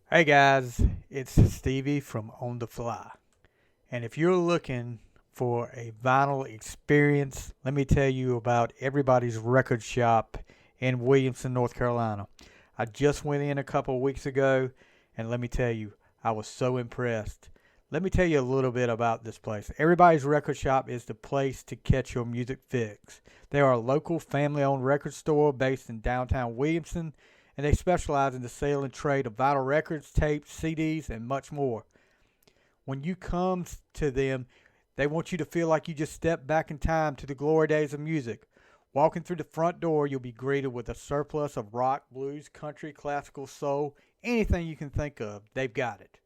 Hey guys, it's Stevie from On the Fly. And if you're looking for a vinyl experience, let me tell you about Everybody's Record Shop in Williamson, North Carolina. I just went in a couple of weeks ago, and let me tell you, I was so impressed. Let me tell you a little bit about this place. Everybody's Record Shop is the place to catch your music fix. They are a local family owned record store based in downtown Williamson, and they specialize in the sale and trade of vinyl records, tapes, CDs, and much more. When you come to them, they want you to feel like you just stepped back in time to the glory days of music. Walking through the front door, you'll be greeted with a surplus of rock, blues, country, classical, soul, anything you can think of. They've got it.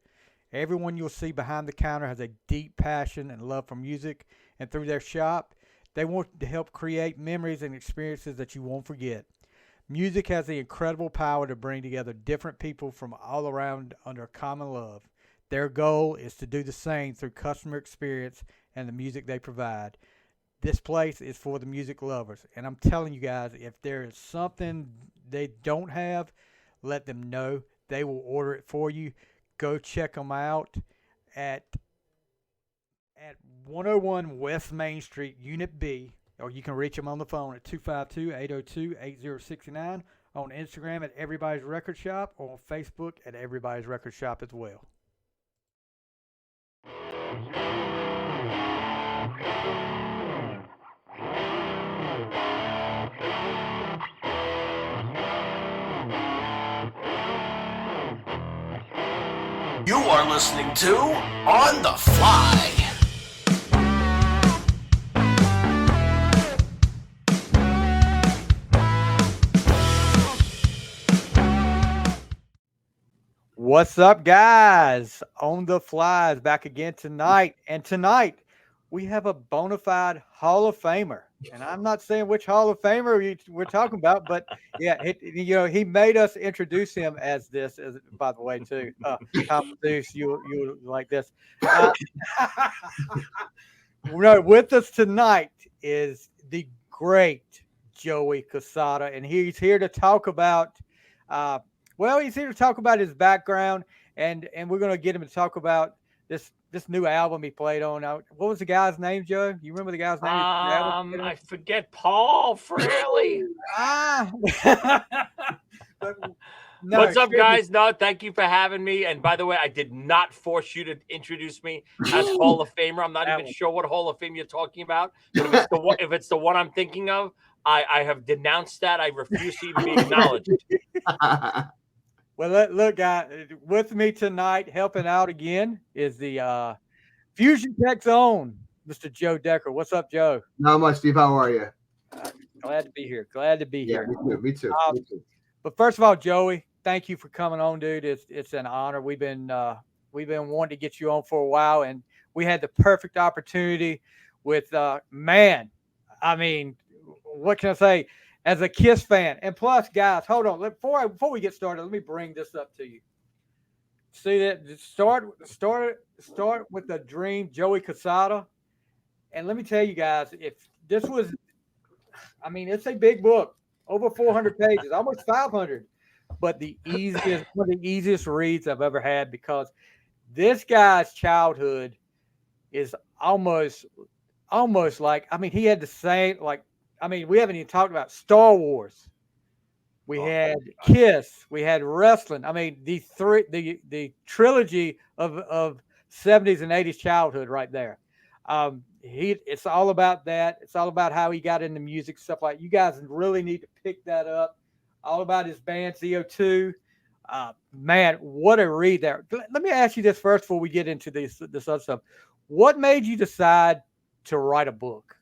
Everyone you'll see behind the counter has a deep passion and love for music, and through their shop, they want to help create memories and experiences that you won't forget. Music has the incredible power to bring together different people from all around under a common love. Their goal is to do the same through customer experience and the music they provide. This place is for the music lovers. And I'm telling you guys, if there is something they don't have, let them know. They will order it for you. Go check them out at at 101 West Main Street, Unit B, or you can reach them on the phone at 252-802-8069, on Instagram at Everybody's Record Shop, or on Facebook at Everybody's Record Shop as well. You are listening to On the Fly. What's up, guys? On the Fly is back again tonight. And tonight, we have a bona fide Hall of Famer. And I'm not saying which Hall of Famer we're talking about, but yeah, he made us introduce him as this, as by the way, too. Tom Deuce, you like this. Uh, no, with us tonight is the great Joey Cassata, and he's here to talk about uh, he's here to talk about his background, and we're gonna get him to talk about this new album he played on. What was the guy's name, Joe? You remember the guy's name? The album he played on? I forget Paul Fraley. Ah, but no, What's up, seriously. guys? No, thank you for having me. And by the way, I did not force you to introduce me as Hall of Famer. I'm not That even one. sure what Hall of Fame you're talking about. But if it's the one I'm thinking of, I have denounced that. I refuse to even be acknowledged. Well, look, guys, with me tonight, helping out again is the Fusion Tech's own Mr. Joe Decker. What's up, Joe? Not much, Steve. How are you? Glad to be here. Glad to be Yeah, here. me too. Me too. Um, Me too. but first of all, Joey, thank you for coming on, dude. It's an honor. We've been wanting to get you on for a while, and we had the perfect opportunity with man. I mean, what can I say? As a Kiss fan, and plus, guys, hold on. Before we get started, let me bring this up to you. See that? Start with the dream, Joey Casada, and let me tell you guys, if this was, I mean, it's a big book, over 400 pages, almost 500, but one of the easiest reads I've ever had because this guy's childhood is almost like, I mean, he had the same, like, I mean, we haven't even talked about Star Wars. We Oh, had Kiss, we had wrestling. I mean, the trilogy of 70s and 80s childhood right there. It's all about that. It's all about how he got into music, stuff like you guys really need to pick that up. All about his band CO2. Man, what a read there. Let me ask you this first before we get into this other stuff. What made you decide to write a book?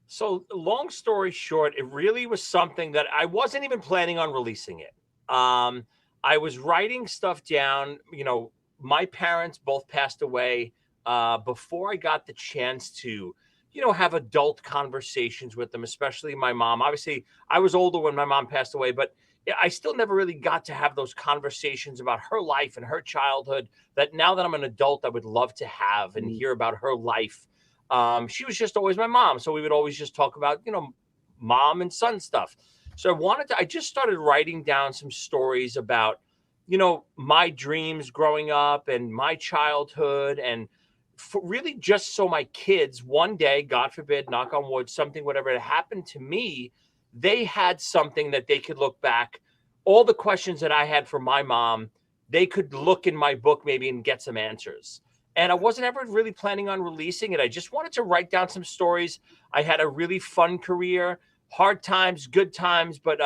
So, long story short, it really was something that I wasn't even planning on releasing it. Um, I was writing stuff down. My parents both passed away before I got the chance to, have adult conversations with them, especially my mom. Obviously, I was older when my mom passed away, but I still never really got to have those conversations about her life and her childhood that now that I'm an adult, I would love to have and hear about her life. She was just always my mom. So we would always just talk about, mom and son stuff. So I just started writing down some stories about, my dreams growing up and my childhood, and really just so my kids one day, God forbid, knock on wood, something, whatever it happened to me, they had something that they could look back. All the questions that I had for my mom, they could look in my book maybe and get some answers. And I wasn't ever really planning on releasing it. I just wanted to write down some stories. I had a really fun career, hard times, good times, but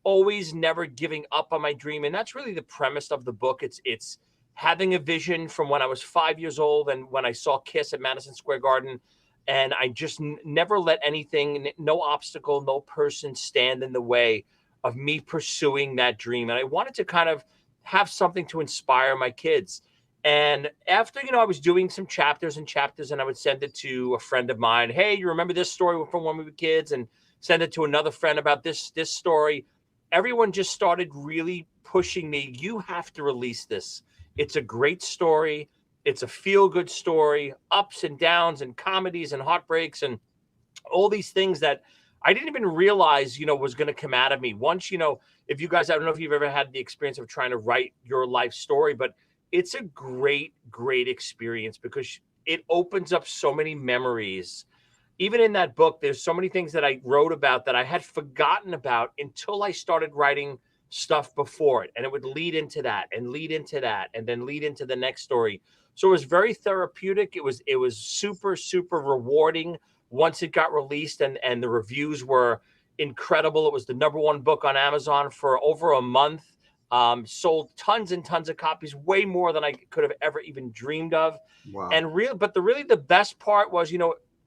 always never giving up on my dream. And that's really the premise of the book. It's having a vision from when I was 5 years old and when I saw Kiss at Madison Square Garden. And I just never let anything, no obstacle, no person stand in the way of me pursuing that dream. And I wanted to kind of have something to inspire my kids. And after, I was doing some chapters and chapters, and I would send it to a friend of mine. Hey, you remember this story from when we were kids? And send it to another friend about this story. Everyone just started really pushing me. You have to release this. It's a great story. It's a feel-good story, ups and downs and comedies and heartbreaks and all these things that I didn't even realize, was going to come out of me. Once, if you guys, I don't know if you've ever had the experience of trying to write your life story, but it's a great, great experience because it opens up so many memories. Even in that book, there's so many things that I wrote about that I had forgotten about until I started writing stuff before it. And it would lead into that and lead into that and then lead into the next story. So it was very therapeutic. It was super, super rewarding once it got released, and the reviews were incredible. It was the #1 book on Amazon for over a month. Sold tons and tons of copies, way more than I could have ever even dreamed of. Wow. And really the best part was,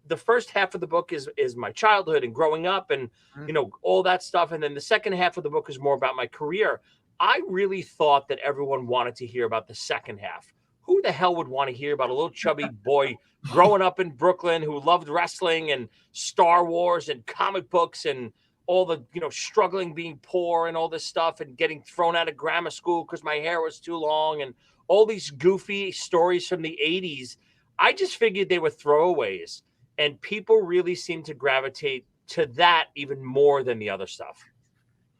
the first half of the book is my childhood and growing up and, all that stuff. And then the second half of the book is more about my career. I really thought that everyone wanted to hear about the second half. Who the hell would want to hear about a little chubby boy growing up in Brooklyn who loved wrestling and Star Wars and comic books and all the, struggling being poor and all this stuff and getting thrown out of grammar school because my hair was too long and all these goofy stories from the 80s. I just figured they were throwaways. And people really seem to gravitate to that even more than the other stuff.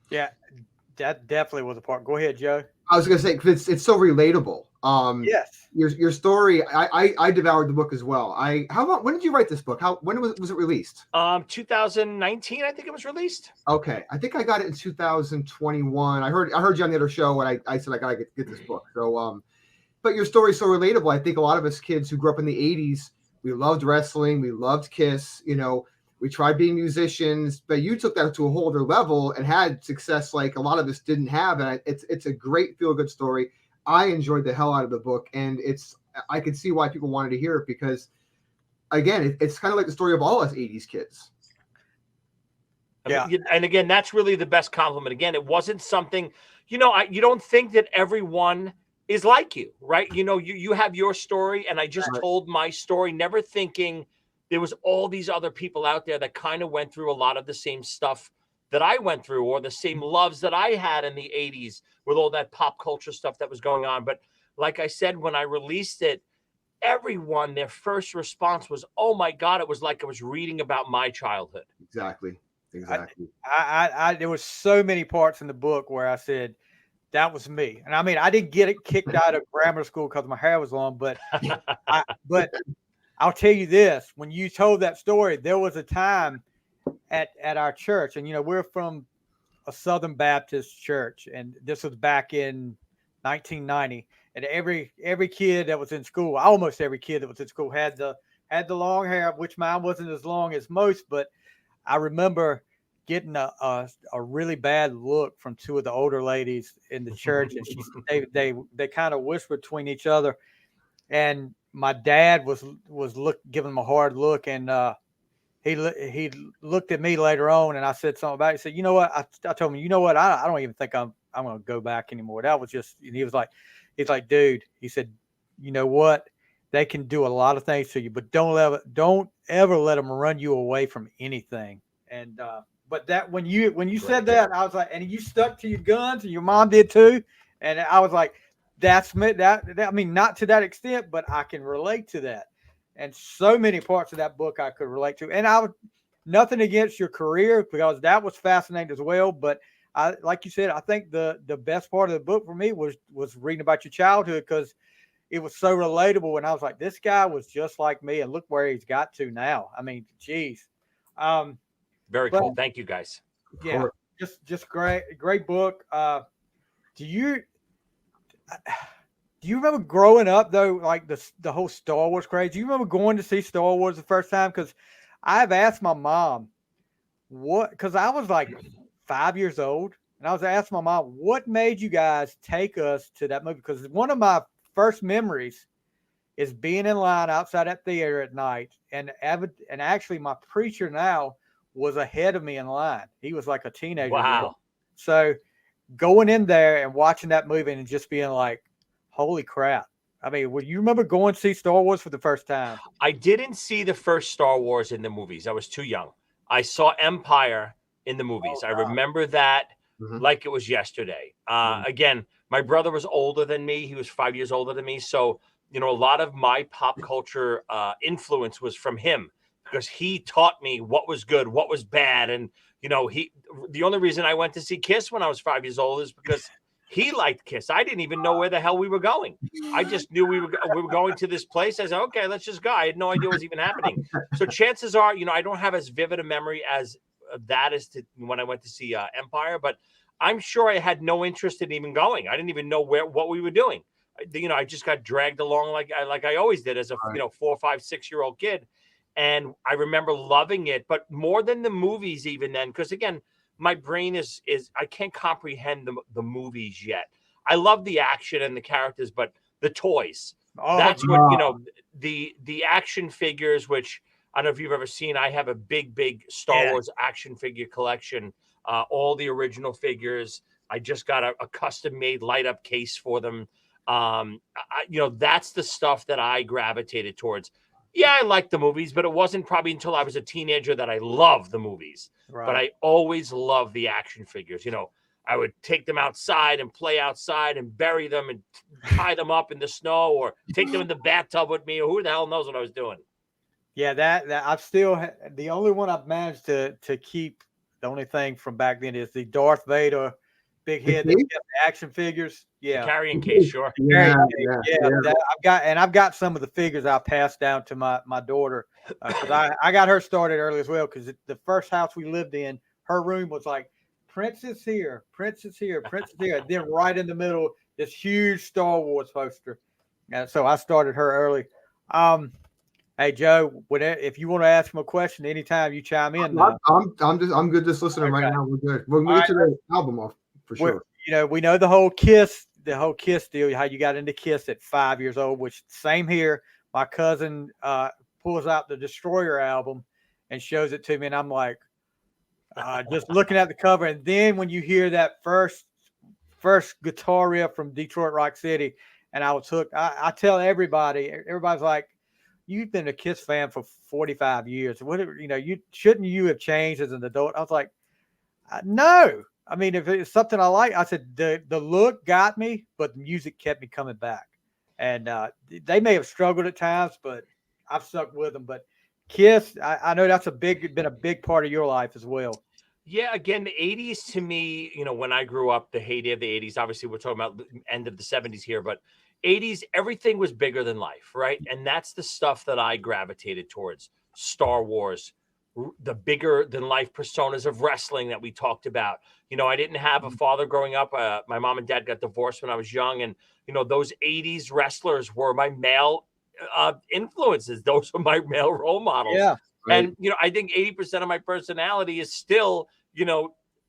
Yeah, that definitely was a part. Go ahead, Joe. I was going to say, because it's so relatable. Yes. Your story, I devoured the book as well. When did you write this book? When was it released? 2019, I think it was released. Okay. I think I got it in 2021. I heard you on the other show, and I said, I got to get this book. So, but your story is so relatable. I think a lot of us kids who grew up in the 80s, we loved wrestling. We loved Kiss. We tried being musicians, but you took that to a whole other level and had success like a lot of us didn't have. And it's a great feel-good story. I enjoyed the hell out of the book, and I could see why people wanted to hear it because, again, it's kind of like the story of all us 80s kids. Yeah. And again, that's really the best compliment. Again, it wasn't something, you don't think that everyone is like you, right? You have your story, and I just told my story, never thinking there was all these other people out there that kind of went through a lot of the same stuff that I went through, or the same loves that I had in the 80s with all that pop culture stuff that was going on. But like I said, when I released it, everyone, their first response was, oh my God, it was like I was reading about my childhood. Exactly. I there was so many parts in the book where I said, that was me. And I mean, I didn't get it kicked out of grammar school because my hair was long, but but I'll tell you this, when you told that story, there was a time at our church, and we're from a Southern Baptist church, and this was back in 1990, and every kid that was in school, almost every kid that was in school had the long hair, which mine wasn't as long as most, but I remember getting a really bad look from two of the older ladies in the church, and they kind of whispered between each other, and my dad was giving them a hard look, and he looked at me later on, and I said something about it. He said, "You know what?" I told him, "You know what? I don't even think I'm going to go back anymore." That was just. And he's like, "Dude," he said, "You know what? They can do a lot of things to you, but don't ever let them run you away from anything." And but that when you said that, I was like, and you stuck to your guns, and your mom did too, and I was like, that's me. That I mean, not to that extent, but I can relate to that. And so many parts of that book I could relate to. And nothing against your career, because that was fascinating as well. But I like you said, I think the best part of the book for me was reading about your childhood because it was so relatable, and I was like, this guy was just like me, and look where he's got to now. I mean, geez. Um, Very but cool. Thank you, guys. yeah, just great book. Do you do you remember growing up though, like the whole Star Wars craze? Do you remember going to see Star Wars the first time? Because I've asked my mom what, because I was like 5 years old, and I was asking my mom what made you guys take us to that movie? Because one of my first memories is being in line outside that theater at night, and actually my preacher now was ahead of me in line. He was like a teenager then. Wow. So going in there and watching that movie and just being like, holy crap. I mean, would you remember going to see Star Wars for the first time? I didn't see the first Star Wars in the movies. I was too young. I saw Empire in the movies. I remember that like it was yesterday. Again, my brother was older than me. He was 5 years older than me. So, a lot of my pop culture influence was from him because he taught me what was good, what was bad. And, the only reason I went to see Kiss when I was 5 years old is because he liked Kiss. I didn't even know where the hell we were going. I just knew we were going to this place. I said, okay, let's just go. I had no idea what was even happening. So chances are, I don't have as vivid a memory as that as to when I went to see Empire, but I'm sure I had no interest in even going. I didn't even know what we were doing. I just got dragged along like I always did as a 4, 5, 6-year-old kid. And I remember loving it, but more than the movies even then, because again, my brain is I can't comprehend the movies yet. I love the action and the characters, but the toys. That's what the action figures, which I don't know if you've ever seen. I have a big Star Wars action figure collection. All the original figures. I just got a custom made light up case for them. That's the stuff that I gravitated towards. Yeah, I liked the movies, but it wasn't probably until I was a teenager that I loved the movies. Right. But I always loved the action figures. I would take them outside and play outside and bury them and tie them up in the snow or take them in the bathtub with me, or who the hell knows what I was doing. Yeah, that I've still the only one I've managed to keep. The only thing from back then is the Darth Vader big head that kept the action figures. Yeah, the carrying case, sure. Yeah. I've got some of the figures I passed down to my daughter because I got her started early as well. Because the first house we lived in, her room was like Princess here, Princess here, Princess here, and then right in the middle, this huge Star Wars poster. And so I started her early. Hey Joe, if you want to ask him a question anytime, you chime in. I'm good just listening right now. We're good. We'll get to the album off for sure. We know the whole Kiss deal, how you got into Kiss at 5 years old, which same here. My cousin pulls out the Destroyer album and shows it to me, and I'm like, just looking at the cover. And then when you hear that first guitar riff from Detroit Rock City, and I was hooked. I tell everybody's like, you've been a Kiss fan for 45 years. Whatever, shouldn't you have changed as an adult? I was like, no. I mean, if it's something I like, I said the look got me, but the music kept me coming back. And they may have struggled at times, but I've stuck with them. But Kiss, I know that's been a big part of your life as well. Yeah, again, the 80s to me, when I grew up, the heyday of the 80s, obviously we're talking about the end of the 70s here, but 80s, everything was bigger than life, right? And that's the stuff that I gravitated towards. Star Wars, the bigger than life personas of wrestling that we talked about. I didn't have a father growing up. My mom and dad got divorced when I was young. And, those 80s wrestlers were my male influences. Those were my male role models. Yeah. Right. And, I think 80% of my personality is still,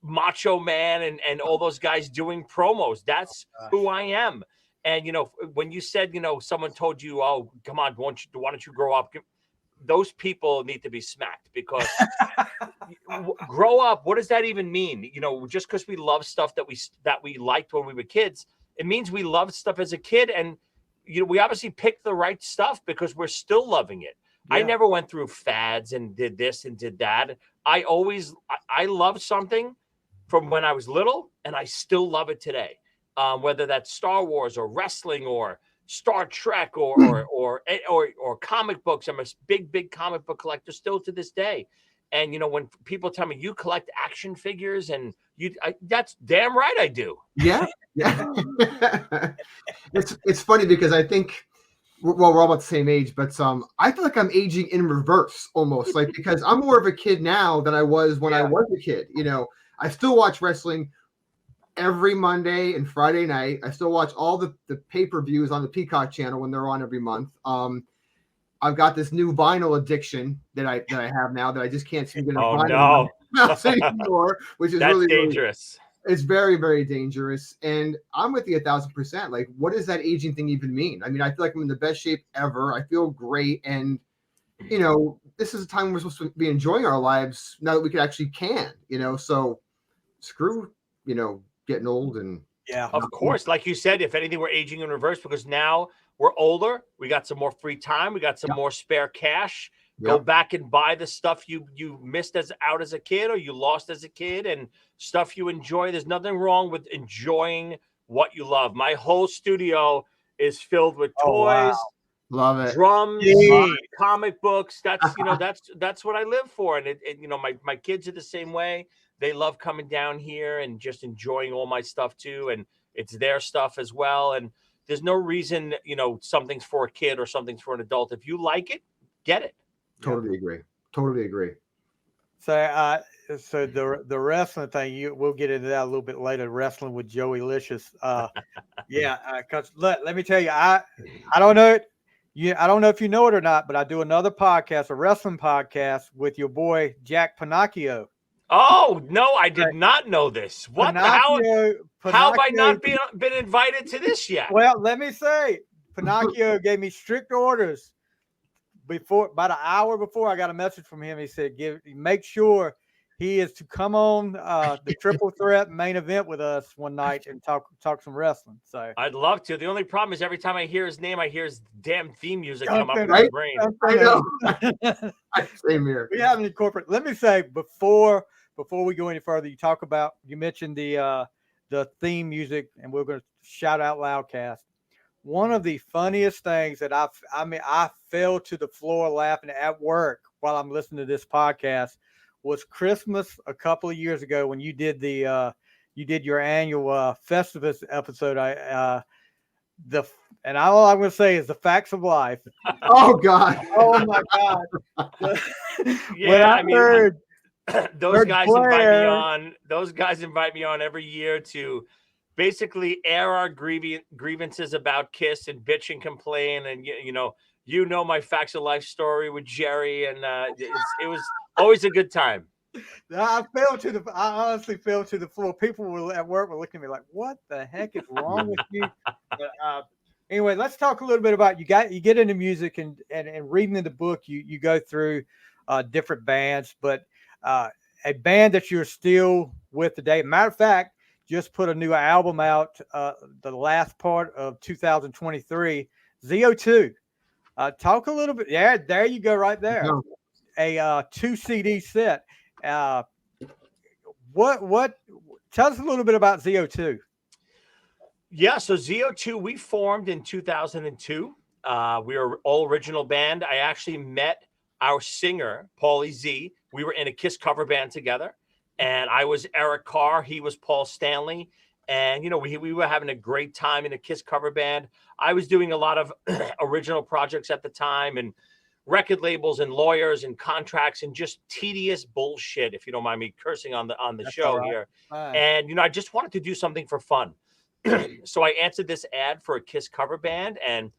Macho Man and all those guys doing promos. That's who I am. And, when you said, someone told you, oh, come on, why don't you grow up? Those people need to be smacked because grow up. What does that even mean? Just because we love stuff that we liked when we were kids, it means we loved stuff as a kid. And, we obviously picked the right stuff because we're still loving it. Yeah. I never went through fads and did this and did that. I loved something from when I was little and I still love it today. Whether that's Star Wars or wrestling or Star Trek or comic books. I'm a big comic book collector still to this day. And, when people tell me you collect action figures and That's damn right I do. Yeah. It's funny because I think, well, we're all about the same age, but I feel like I'm aging in reverse almost, like, because I'm more of a kid now than I was when I was a kid. I still watch wrestling every Monday and Friday night. I still watch all the pay-per-views on the Peacock channel when they're on every month. I've got this new vinyl addiction that I have now that I just can't seem to get a vinyl anymore, which is That's really dangerous. It's very, very dangerous. And I'm with you 1,000%. Like, what does that aging thing even mean? I mean, I feel like I'm in the best shape ever. I feel great. And, this is a time we're supposed to be enjoying our lives now that we can, so screw, getting old. And of course, like you said, if anything, we're aging in reverse because now we're older. We got some more free time. We got some more spare cash. Go back and buy the stuff you missed out as a kid or you lost as a kid and stuff you enjoy. There's nothing wrong with enjoying what you love. My whole studio is filled with toys, love it, drums, comic books. That's that's what I live for. And my kids are the same way. They love coming down here and just enjoying all my stuff too. And it's their stuff as well. And there's no reason, something's for a kid or something's for an adult. If you like it, get it. Totally agree. So, so the wrestling thing, we'll get into that a little bit later. Wrestling with Joey Licious, because let me tell you, I don't know it. I don't know if you know it or not, but I do another podcast, a wrestling podcast with your boy Jack Pinocchio. Oh no, I did not know this. What? How have I not been invited to this yet? Well, let me say, Pinocchio gave me strict orders. About an hour before, I got a message from him. He said, make sure he is to come on the Triple Threat main event with us one night and talk some wrestling. So I'd love to. The only problem is every time I hear his name, I hear his damn theme music come up in my brain. I know. Same here. We have any corporate. Let me say before we go any further, you mentioned the theme music, and we're going to shout out Loudcast. One of the funniest things that I fell to the floor laughing at work while I'm listening to this podcast was Christmas a couple of years ago when you did your annual Festivus episode. And all I'm going to say is the facts of life. Oh God! Oh my God! Heard those guys invite me on. Those guys invite me on every year to basically air our grievances about Kiss and bitch and complain. And my facts of life story with Jerry, and it was always a good time. I honestly fell to the floor. People at work were looking at me like, "What the heck is wrong with you?" But, anyway, let's talk a little bit about you get into music and reading in the book. You go through different bands, but a band that you're still with today. Matter of fact, just put a new album out the last part of 2023, ZO2. Talk a little bit. Yeah, there you go, right there. A 2 CD set. What? Tell us a little bit about ZO2. Yeah, so ZO2 we formed in 2002. We were all original band. I actually met our singer Paulie Z. We were in a Kiss cover band together. And I was Eric Carr. He was Paul Stanley. And, we were having a great time in a Kiss cover band. I was doing a lot of original projects at the time and record labels and lawyers and contracts and just tedious bullshit, if you don't mind me cursing on the show here. And, I just wanted to do something for fun. So I answered this ad for a Kiss cover band, and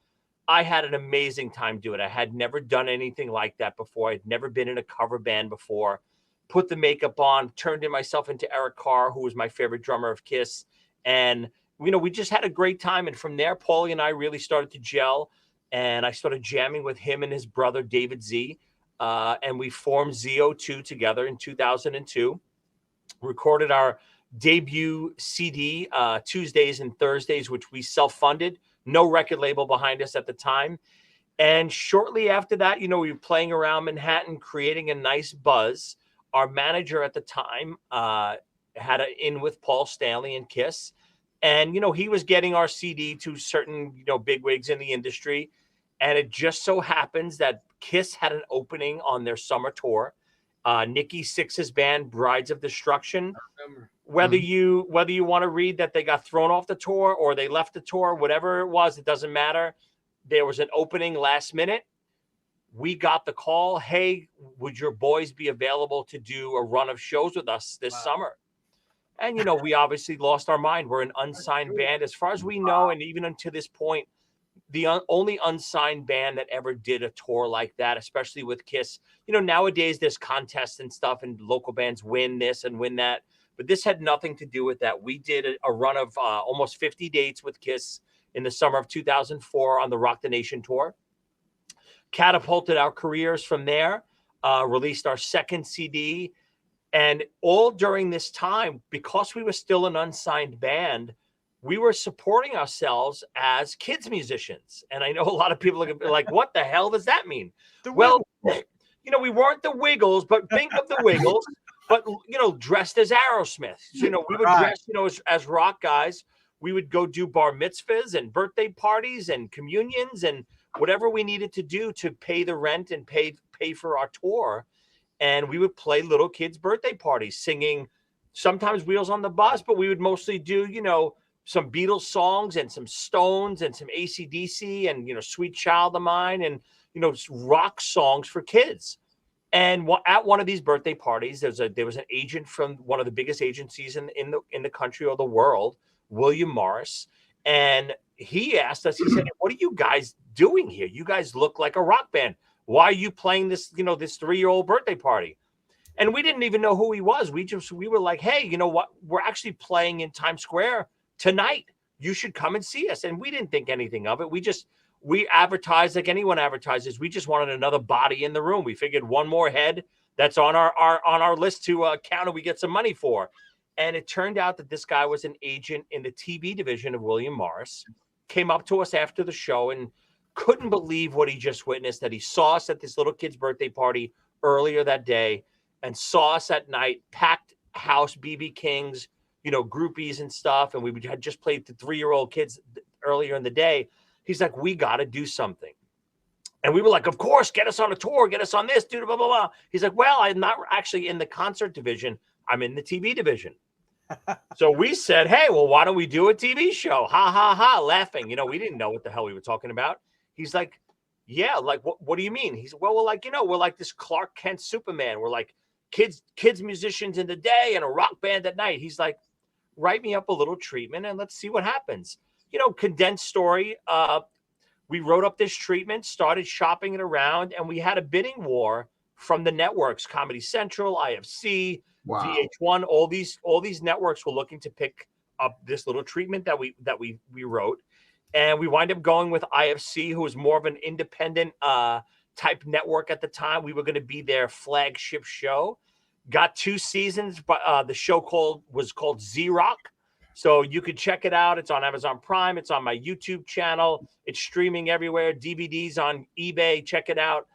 I had an amazing time doing it. I had never done anything like that before. I'd never been in a cover band before. Put the makeup on, turned myself into Eric Carr, who was my favorite drummer of Kiss. And, we just had a great time. And from there, Paulie and I really started to gel. And I started jamming with him and his brother, David Z. And we formed ZO2 together in 2002. Recorded our debut CD, Tuesdays and Thursdays, which we self-funded. No record label behind us at the time. And shortly after that, we were playing around Manhattan, creating a nice buzz. Our manager at the time had an in with Paul Stanley and Kiss. And, he was getting our CD to certain, bigwigs in the industry. And it just so happens that Kiss had an opening on their summer tour. Nikki Sixx's band, Brides of Destruction, whether you want to read that they got thrown off the tour or they left the tour, whatever it was, it doesn't matter. There was an opening last minute. We got the call, hey, would your boys be available to do a run of shows with us this summer? And, we obviously lost our mind. We're an unsigned band as far as we know. And even until this point, the only unsigned band that ever did a tour like that, especially with Kiss. Nowadays there's contests and stuff and local bands win this and win that. But this had nothing to do with that. We did a run of almost 50 dates with Kiss in the summer of 2004 on the Rock the Nation tour. Catapulted our careers from there, released our second CD. And all during this time, because we were still an unsigned band, we were supporting ourselves as kids musicians. And I know a lot of people are like, what the hell does that mean? We weren't the Wiggles, but think of the Wiggles, but, dressed as Aerosmith. We would dress, as rock guys. We would go do bar mitzvahs and birthday parties and communions and whatever we needed to do to pay the rent and pay for our tour. And we would play little kids' birthday parties, singing sometimes Wheels on the Bus, but we would mostly do, some Beatles songs and some Stones and some AC/DC and, Sweet Child of Mine and, rock songs for kids. And at one of these birthday parties, there was an agent from one of the biggest agencies in the country or the world, William Morris. And he asked us, he said, what are you guys doing here? You guys look like a rock band. Why are you playing this, this 3-year-old birthday party? And we didn't even know who he was. We were like, hey, you know what? We're actually playing in Times Square tonight. You should come and see us. And we didn't think anything of it. We advertised like anyone advertises. We just wanted another body in the room. We figured one more head that's on our list to count and we get some money for. And it turned out that this guy was an agent in the TV division of William Morris, came up to us after the show and couldn't believe what he just witnessed, that he saw us at this little kid's birthday party earlier that day and saw us at night, packed house, BB Kings, groupies and stuff. And we had just played the 3-year-old kids earlier in the day. He's like, we got to do something. And we were like, of course, get us on a tour, get us on this, dude, blah, blah, blah. He's like, well, I'm not actually in the concert division. I'm in the TV division. So we said, hey, well, why don't we do a TV show? Ha, ha, ha, laughing. We didn't know what the hell we were talking about. He's like, yeah, like, what do you mean? He's, well, we're like, we're like this Clark Kent Superman. We're like kids musicians in the day and a rock band at night. He's like, write me up a little treatment and let's see what happens. Condensed story. We wrote up this treatment, started shopping it around, and we had a bidding war from the networks, Comedy Central, IFC, Wow. VH1, all these networks were looking to pick up this little treatment that we wrote. And we wind up going with IFC, who was more of an independent type network at the time. We were going to be their flagship show. Got 2 seasons, but the show was called Z-Rock. So you could check it out. It's on Amazon Prime. It's on my YouTube channel. It's streaming everywhere. DVDs on eBay. Check it out.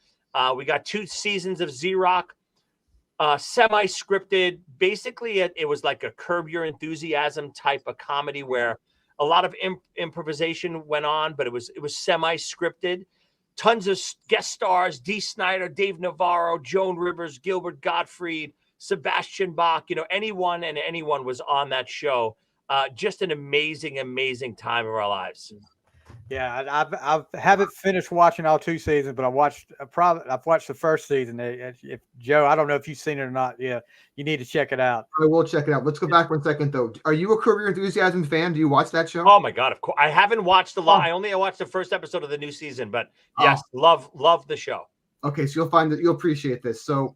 We got 2 seasons of Z-Rock. Semi-scripted. Basically, it was like a Curb Your Enthusiasm type of comedy where a lot of improvisation went on, but it was semi-scripted. Tons of guest stars: Dee Snider, Dave Navarro, Joan Rivers, Gilbert Gottfried, Sebastian Bach. Anyone was on that show. Just an amazing, amazing time of our lives. Yeah, I haven't finished watching all 2 seasons, but I've watched the first season. If Joe, I don't know if you've seen it or not. Yeah, you need to check it out. I will check it out. Let's go back 1 second though. Are you a Curb Your Enthusiasm fan? Do you watch that show? Oh my God, of course. I haven't watched a lot. I watched the first episode of the new season, but yes, love the show. Okay, so you'll appreciate this. So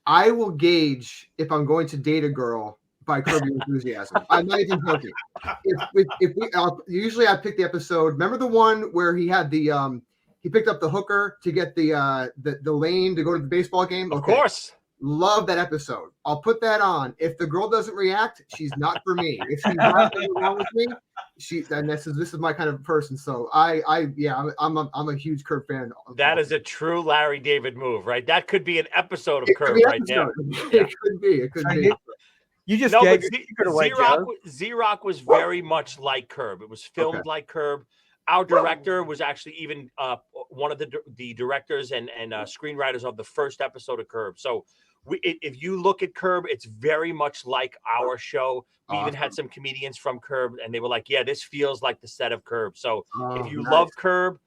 I will gauge if I'm going to date a girl by Curb Your Enthusiasm. I'm not even joking. Usually I pick the episode. Remember the one where he had he picked up the hooker to get the lane to go to the baseball game? Of course. Love that episode. I'll put that on. If the girl doesn't react, she's not for me. If she's not wrong with me, this is my kind of person. So I'm a huge Curb fan. That is a true Larry David move, right? That could be an episode of Curb right there. It could be. You just gave it away, Z-Rock was very much like Curb. It was filmed like Curb. Our director was actually even one of the directors and screenwriters of the first episode of Curb. So if you look at Curb, it's very much like our show. We even had some comedians from Curb, and they were like, "Yeah, this feels like the set of Curb." So if you love Curb,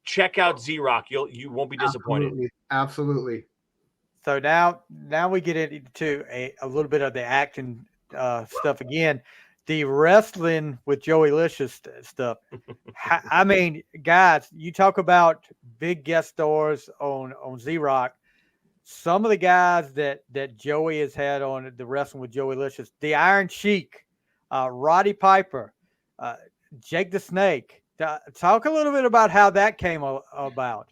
check out Z-Rock. You won't be disappointed. Absolutely. So now we get into a little bit of the acting stuff again. The wrestling with Joey Licious stuff. I mean, guys, you talk about big guest stars on Z-Rock. Some of the guys that Joey has had on the wrestling with Joey Licious, the Iron Sheik, Roddy Piper, Jake the Snake. Talk a little bit about how that came about.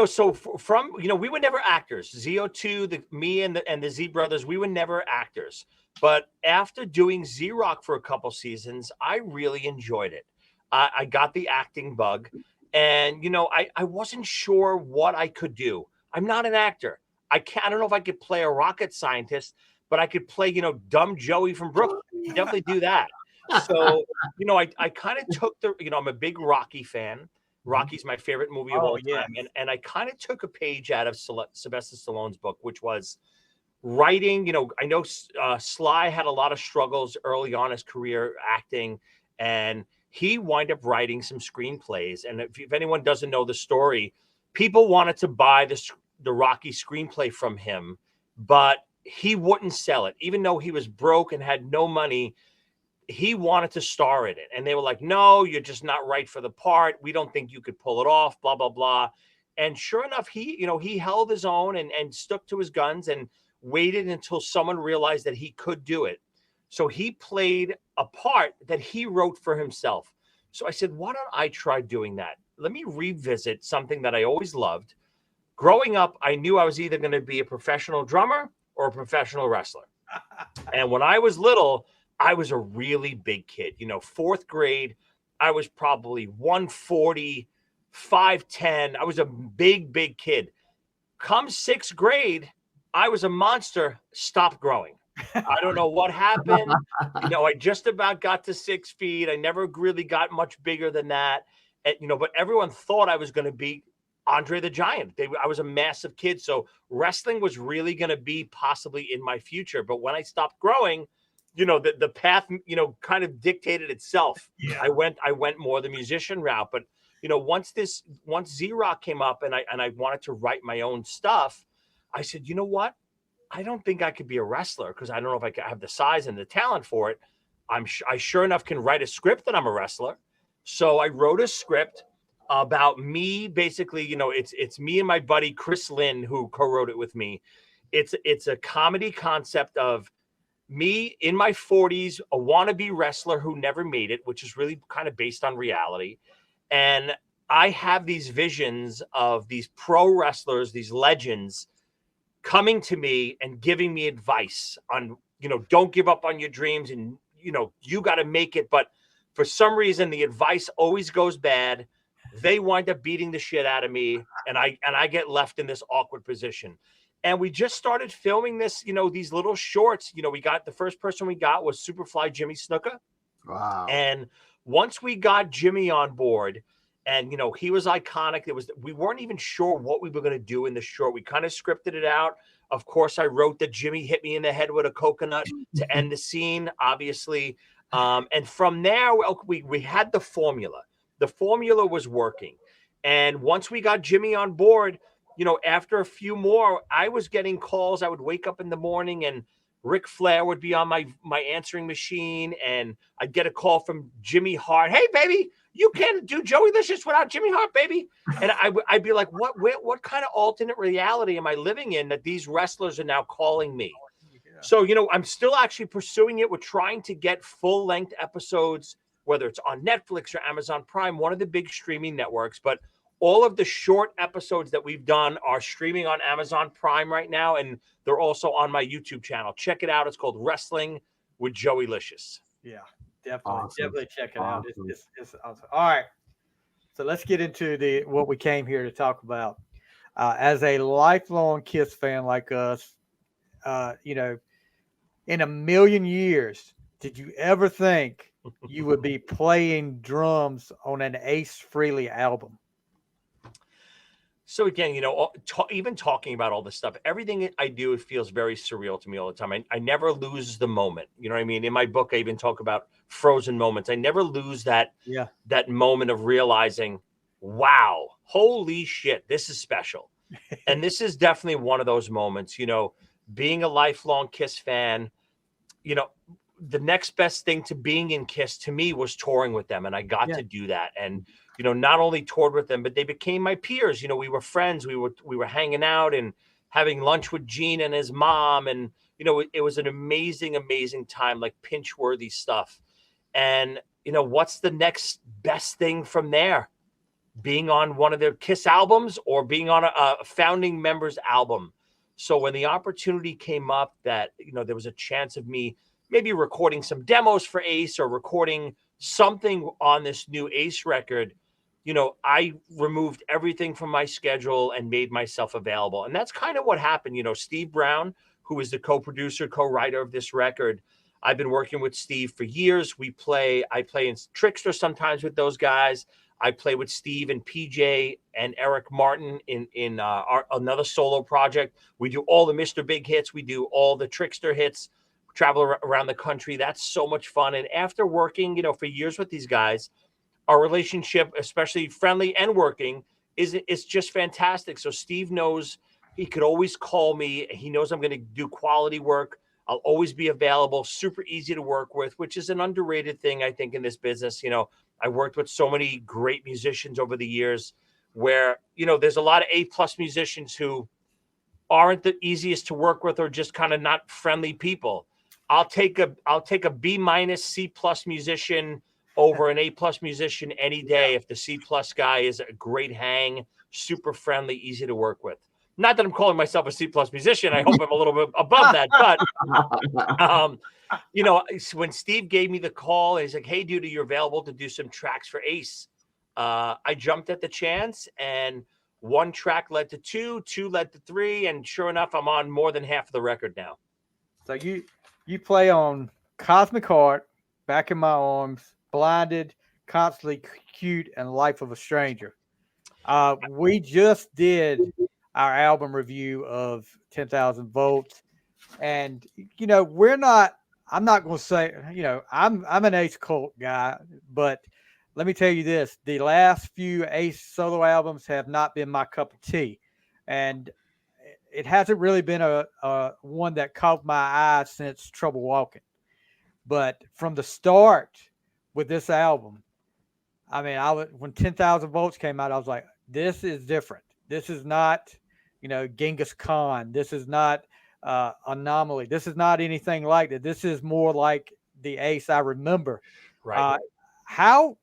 So from we were never actors. ZO2, me and the Z brothers, we were never actors. But after doing Z-Rock for a couple seasons, I really enjoyed it. I got the acting bug, and I wasn't sure what I could do. I'm not an actor. I don't know if I could play a rocket scientist, but I could play dumb Joey from Brooklyn. Definitely do that. So I kind of took I'm a big Rocky fan. Rocky's my favorite movie of all time. And I kind of took a page out of Sylvester Stallone's book, which was writing. I know Sly had a lot of struggles early on in his career acting, and he wound up writing some screenplays. And if anyone doesn't know the story, people wanted to buy the Rocky screenplay from him, but he wouldn't sell it. Even though he was broke and had no money, he wanted to star in it. And they were like, "No, you're just not right for the part. We don't think you could pull it off, blah, blah, blah." And sure enough, he held his own and stuck to his guns and waited until someone realized that he could do it. So he played a part that he wrote for himself. So I said, why don't I try doing that? Let me revisit something that I always loved. Growing up, I knew I was either going to be a professional drummer or a professional wrestler. And when I was little, I was a really big kid. Fourth grade, I was probably 140, 5'10". I was a big, big kid. Come sixth grade, I was a monster, stopped growing. I don't know what happened. I just about got to 6 feet. I never really got much bigger than that. And, but everyone thought I was going to be Andre the Giant. I was a massive kid. So wrestling was really going to be possibly in my future. But when I stopped growing, the path, kind of dictated itself. Yeah. I went more the musician route. But, once Z-Rock came up and I wanted to write my own stuff, I said, you know what? I don't think I could be a wrestler because I don't know if I have the size and the talent for it. I sure enough can write a script that I'm a wrestler. So I wrote a script about me. Basically, it's me and my buddy Chris Lynn who co-wrote it with me. It's a comedy concept of me in my 40s, a wannabe wrestler who never made it, which is really kind of based on reality. And I have these visions of these pro wrestlers, these legends coming to me and giving me advice on, don't give up on your dreams and, you got to make it. But for some reason, the advice always goes bad. They wind up beating the shit out of me. And I get left in this awkward position. And we just started filming this, these little shorts. We got the first person we got was Superfly Jimmy Snuka. Wow. And once we got Jimmy on board, and he was iconic. We weren't even sure what we were going to do in the short. We kind of scripted it out. Of course, I wrote that Jimmy hit me in the head with a coconut to end the scene, obviously. And from there, we had the formula. The formula was working. And once we got Jimmy on board, after a few more, I was getting calls. I would wake up in the morning and Ric Flair would be on my answering machine, and I'd get a call from Jimmy Hart. "Hey, baby, you can't do Joey Licious without Jimmy Hart, baby." And I'd be like, what kind of alternate reality am I living in that these wrestlers are now calling me? Yeah. So, I'm still actually pursuing it. We're trying to get full-length episodes, whether it's on Netflix or Amazon Prime, one of the big streaming networks. But all of the short episodes that we've done are streaming on Amazon Prime right now, and they're also on my YouTube channel. Check it out. It's called Wrestling with Joey Licious. Yeah, definitely check it out. It's awesome. All right, so let's get into what we came here to talk about. As a lifelong Kiss fan like us, in a million years, did you ever think you would be playing drums on an Ace Frehley album? So again, even talking about all this stuff, everything I do, it feels very surreal to me all the time. I never lose the moment. You know what I mean? In my book, I even talk about frozen moments. I never lose that Yeah. that moment of realizing, wow, holy shit, this is special. And this is definitely one of those moments, being a lifelong Kiss fan, you know, the next best thing to being in Kiss to me was touring with them. And I got Yeah. to do that. And, not only toured with them, but they became my peers. We were friends. We were hanging out and having lunch with Gene and his mom. And, it was an amazing, amazing time, like pinch worthy stuff. And, what's the next best thing from there? Being on one of their Kiss albums or being on a founding members album. So when the opportunity came up that, there was a chance of me maybe recording some demos for Ace or recording something on this new Ace record, I removed everything from my schedule and made myself available. And that's kind of what happened. Steve Brown, who is the co-producer, co-writer of this record, I've been working with Steve for years. I play in Trickster sometimes with those guys. I play with Steve and PJ and Eric Martin in our another solo project. We do all the Mr. Big hits. We do all the Trickster hits, travel around the country. That's so much fun. And after working, for years with these guys, our relationship, especially friendly and working, is just fantastic. So Steve knows he could always call me. He knows I'm going to do quality work. I'll always be available, super easy to work with, which is an underrated thing, I think, in this business. I worked with so many great musicians over the years where, there's a lot of A+ musicians who aren't the easiest to work with or just kind of not friendly people. I'll take a B- C+ musician over an A+ musician any day if the C+ guy is a great hang, super friendly, easy to work with. Not that I'm calling myself a C+ musician. I hope I'm a little bit above that, but when Steve gave me the call, he's like, "Hey, dude, are you available to do some tracks for Ace?" I jumped at the chance, and one track led to two led to three, and sure enough, I'm on more than half of the record now. So you play on Cosmic Heart, Back in My Arms, Blinded, Constantly Cute, and Life of a Stranger. We just did our album review of 10,000 Volts, and we're not. I'm not going to say I'm an Ace cult guy, but let me tell you this: the last few Ace solo albums have not been my cup of tea, and it hasn't really been a one that caught my eye since Trouble Walking. But from the start with this album, I mean, when 10,000 Volts came out, I was like, this is different. This is not, Genghis Khan. This is not Anomaly. This is not anything like that. This is more like the Ace I remember. Right. How?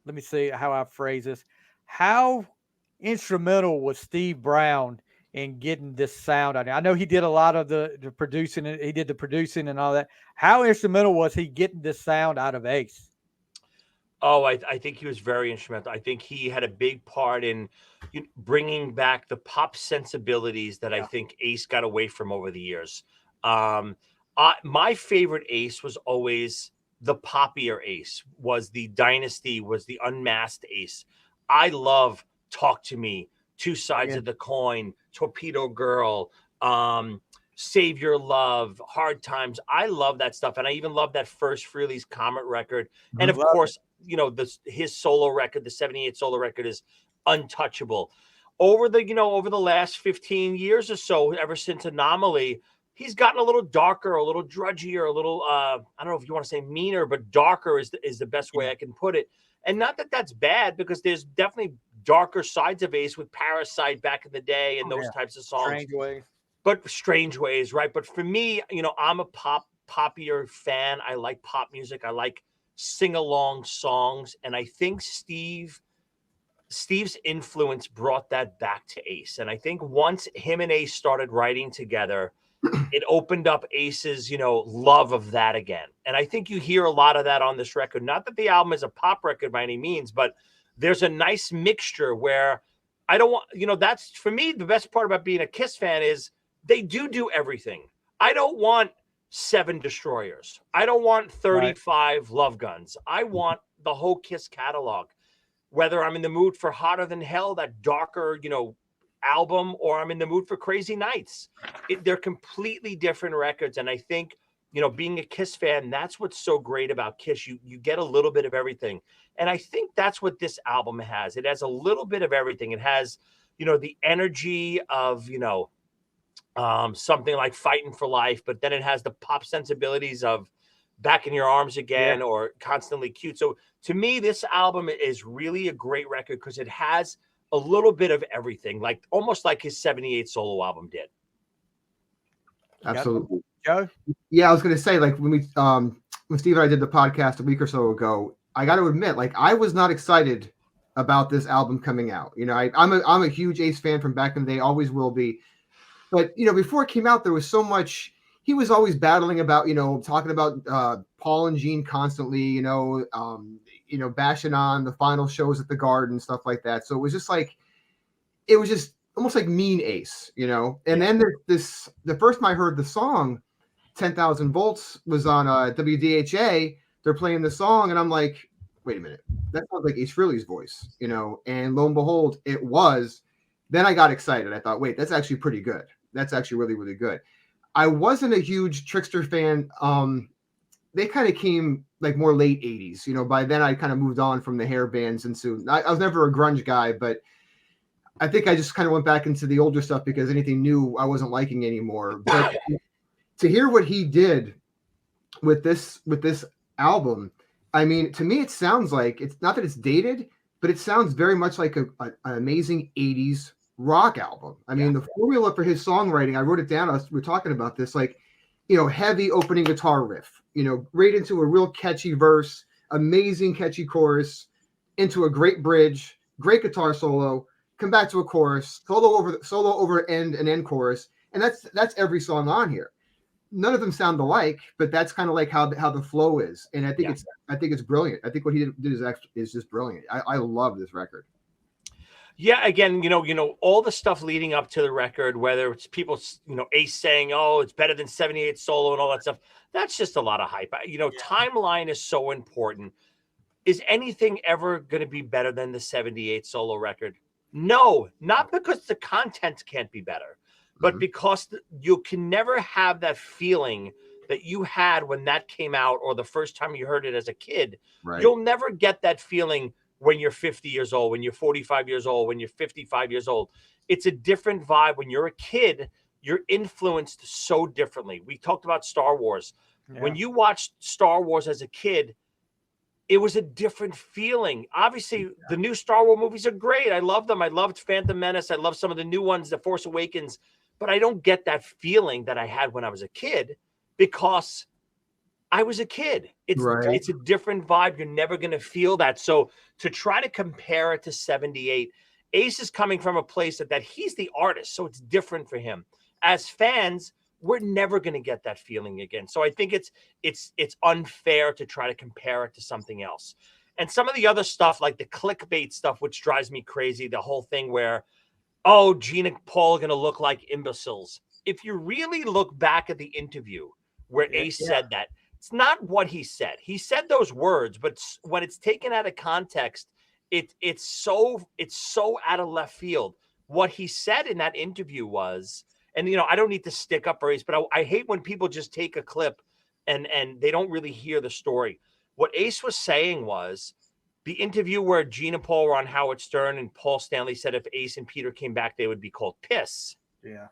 Let me see how I phrase this. How instrumental was Steve Brown in getting this sound out? I know he did a lot of the producing. He did the producing and all that. How instrumental was he getting this sound out of Ace? Oh, I think he was very instrumental. I think he had a big part in bringing back the pop sensibilities that I think Ace got away from over the years. My favorite Ace was always the poppier Ace, was the Dynasty, was the Unmasked Ace. I love Talk to Me, Two Sides of the Coin, Torpedo Girl, Save Your Love, Hard Times. I love that stuff. And I even love that first Frehley's Comet record. And of course, his solo record, the 78 solo record, is untouchable. Over the last 15 years or so, ever since Anomaly, he's gotten a little darker, a little drudgier, a little I don't know if you want to say meaner, but darker is the best way I can put it. And not that that's bad, because there's definitely darker sides of Ace with Parasite back in the day and those types of songs. Strange Ways. But Strange Ways, right? But for me, I'm a poppier fan. I like pop music. I like sing-along songs. And I think Steve's influence brought that back to Ace. And I think once him and Ace started writing together, it opened up Ace's, love of that again. And I think you hear a lot of that on this record. Not that the album is a pop record by any means, but there's a nice mixture where I don't want, that's for me, the best part about being a Kiss fan is they do everything. I don't want 7 Destroyers. I don't want 35 Love Guns. I want the whole Kiss catalog. whether I'm in the mood for Hotter Than Hell, that darker, album, or I'm in the mood for Crazy Nights. They're completely different records. And I think, being a Kiss fan, that's what's so great about Kiss. You get a little bit of everything. And I think that's what this album has. It has a little bit of everything. It has, the energy of, something like Fighting for Life, but then it has the pop sensibilities of Back in Your Arms Again or Constantly Cute. So to me, this album is really a great record because it has a little bit of everything, like almost like his 78 solo album did. Absolutely. Joe? Yeah, I was going to say, like, when Steve and I did the podcast a week or so ago, I got to admit, like, I was not excited about this album coming out. I'm a huge Ace fan from back in the day, always will be. But, before it came out, there was so much. He was always battling about, talking about Paul and Gene constantly, bashing on the final shows at the Garden, stuff like that. So it was just almost like mean Ace, And then there's the first time I heard the song, 10,000 Volts, was on WDHA. They're playing the song, and I'm like, wait a minute, that sounds like Ace Frehley's voice, And lo and behold, it was. Then I got excited. I thought, wait, that's actually pretty good. That's actually really, really good. I wasn't a huge Trickster fan. They kind of came like more late 80s. By then I kind of moved on from the hair bands. And so I was never a grunge guy, but I think I just kind of went back into the older stuff because anything new I wasn't liking anymore. But to hear what he did with this album, I mean, to me, it sounds like, it's not that it's dated, but it sounds very much like an amazing 80s rock album. I mean, the formula for his songwriting, I wrote it down. We were talking about this, like, heavy opening guitar riff, right into a real catchy verse, amazing catchy chorus, into a great bridge, great guitar solo, come back to a chorus, solo over end and end chorus. And that's every song on here. None of them sound alike, but that's kind of like how the flow is. And I think it's brilliant. I think what he did is just brilliant. I love this record. Yeah, again, all the stuff leading up to the record, whether it's people, Ace saying, "Oh, it's better than 78 solo" and all that stuff, that's just a lot of hype. Timeline is so important. Is anything ever going to be better than the 78 solo record? No, not because the content can't be better, but because you can never have that feeling that you had when that came out or the first time you heard it as a kid. Right. You'll never get that feeling when you're 50 years old, when you're 45 years old, when you're 55 years old. It's a different vibe. When you're a kid, you're influenced so differently. We talked about Star Wars. Yeah. When you watched Star Wars as a kid, it was a different feeling. Obviously, the new Star Wars movies are great. I love them. I loved Phantom Menace. I love some of the new ones, The Force Awakens. But I don't get that feeling that I had when I was a kid because I was a kid. It's a different vibe. You're never going to feel that. So to try to compare it to 78, Ace is coming from a place that he's the artist. So it's different for him. As fans, we're never going to get that feeling again. So I think it's unfair to try to compare it to something else. And some of the other stuff, like the clickbait stuff, which drives me crazy, the whole thing where, oh, Gene and Paul are going to look like imbeciles. If you really look back at the interview where Ace said that, it's not what he said. He said those words, but when it's taken out of context, it's so out of left field. What he said in that interview was, and I don't need to stick up for Ace, but I hate when people just take a clip and they don't really hear the story. What Ace was saying was the interview where Gene and Paul were on Howard Stern and Paul Stanley said if Ace and Peter came back, they would be called Piss. Yeah.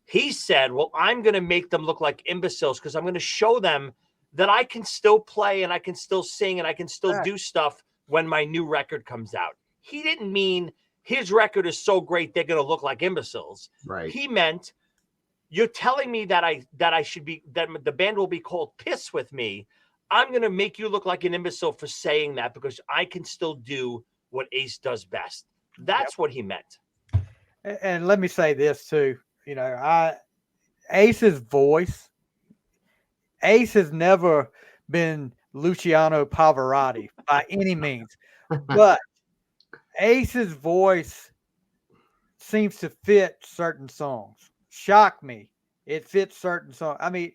He said, well, I'm going to make them look like imbeciles because I'm going to show them that I can still play and I can still sing and I can still do stuff when my new record comes out. He didn't mean his record is so great they're going to look like imbeciles. Right. He meant you're telling me that I should be, that the band will be called Piss with me. I'm going to make you look like an imbecile for saying that because I can still do what Ace does best. That's what he meant. And let me say this too. Ace's voice. Ace has never been Luciano Pavarotti by any means, but Ace's voice seems to fit certain songs. Shock Me. It fits certain songs. I mean,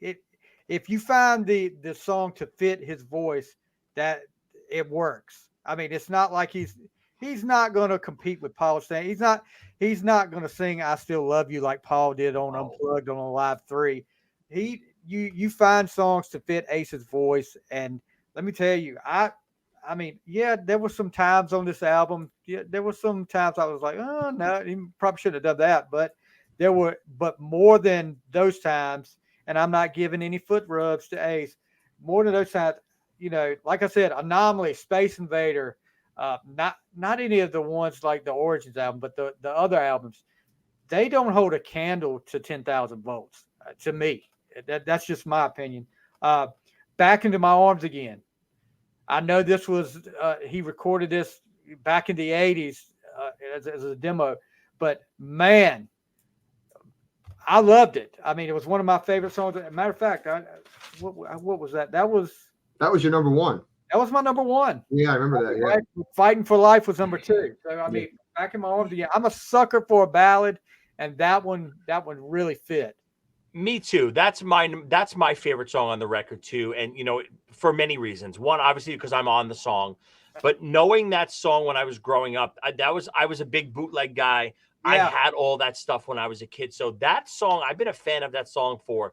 if you find the song to fit his voice, that it works. I mean, it's not like he's he's not going to compete with Paul Stanley. He's not going to sing "I Still Love You" like Paul did on Oh. Unplugged on a Live 3. You find songs to fit Ace's voice, and let me tell you, I mean, yeah, there were some times on this album. Yeah, there were some times I was like, oh no, he probably shouldn't have done that. But more than those times, and I'm not giving any foot rubs to Ace. More than those times, like I said, Anomaly, Space Invader, not any of the ones like the Origins album, but the other albums, they don't hold a candle to 10,000 volts to me. That's just my opinion. Uh, Back into My Arms Again. I know this was he recorded this back in the '80s as a demo, but man, I loved it. I mean, it was one of my favorite songs. As a matter of fact, what was that? That was your number one. That was my number one. Yeah, I remember that. Yeah. Right? Fighting for Life was number two. So I mean, Back in My Arms Again. I'm a sucker for a ballad, and that one really fit. Me too. That's my favorite song on the record too, and for many reasons. One, obviously, because I'm on the song, but knowing that song when I was growing up, I was a big bootleg guy. I Yeah. had all that stuff when I was a kid. So that song, I've been a fan of that song for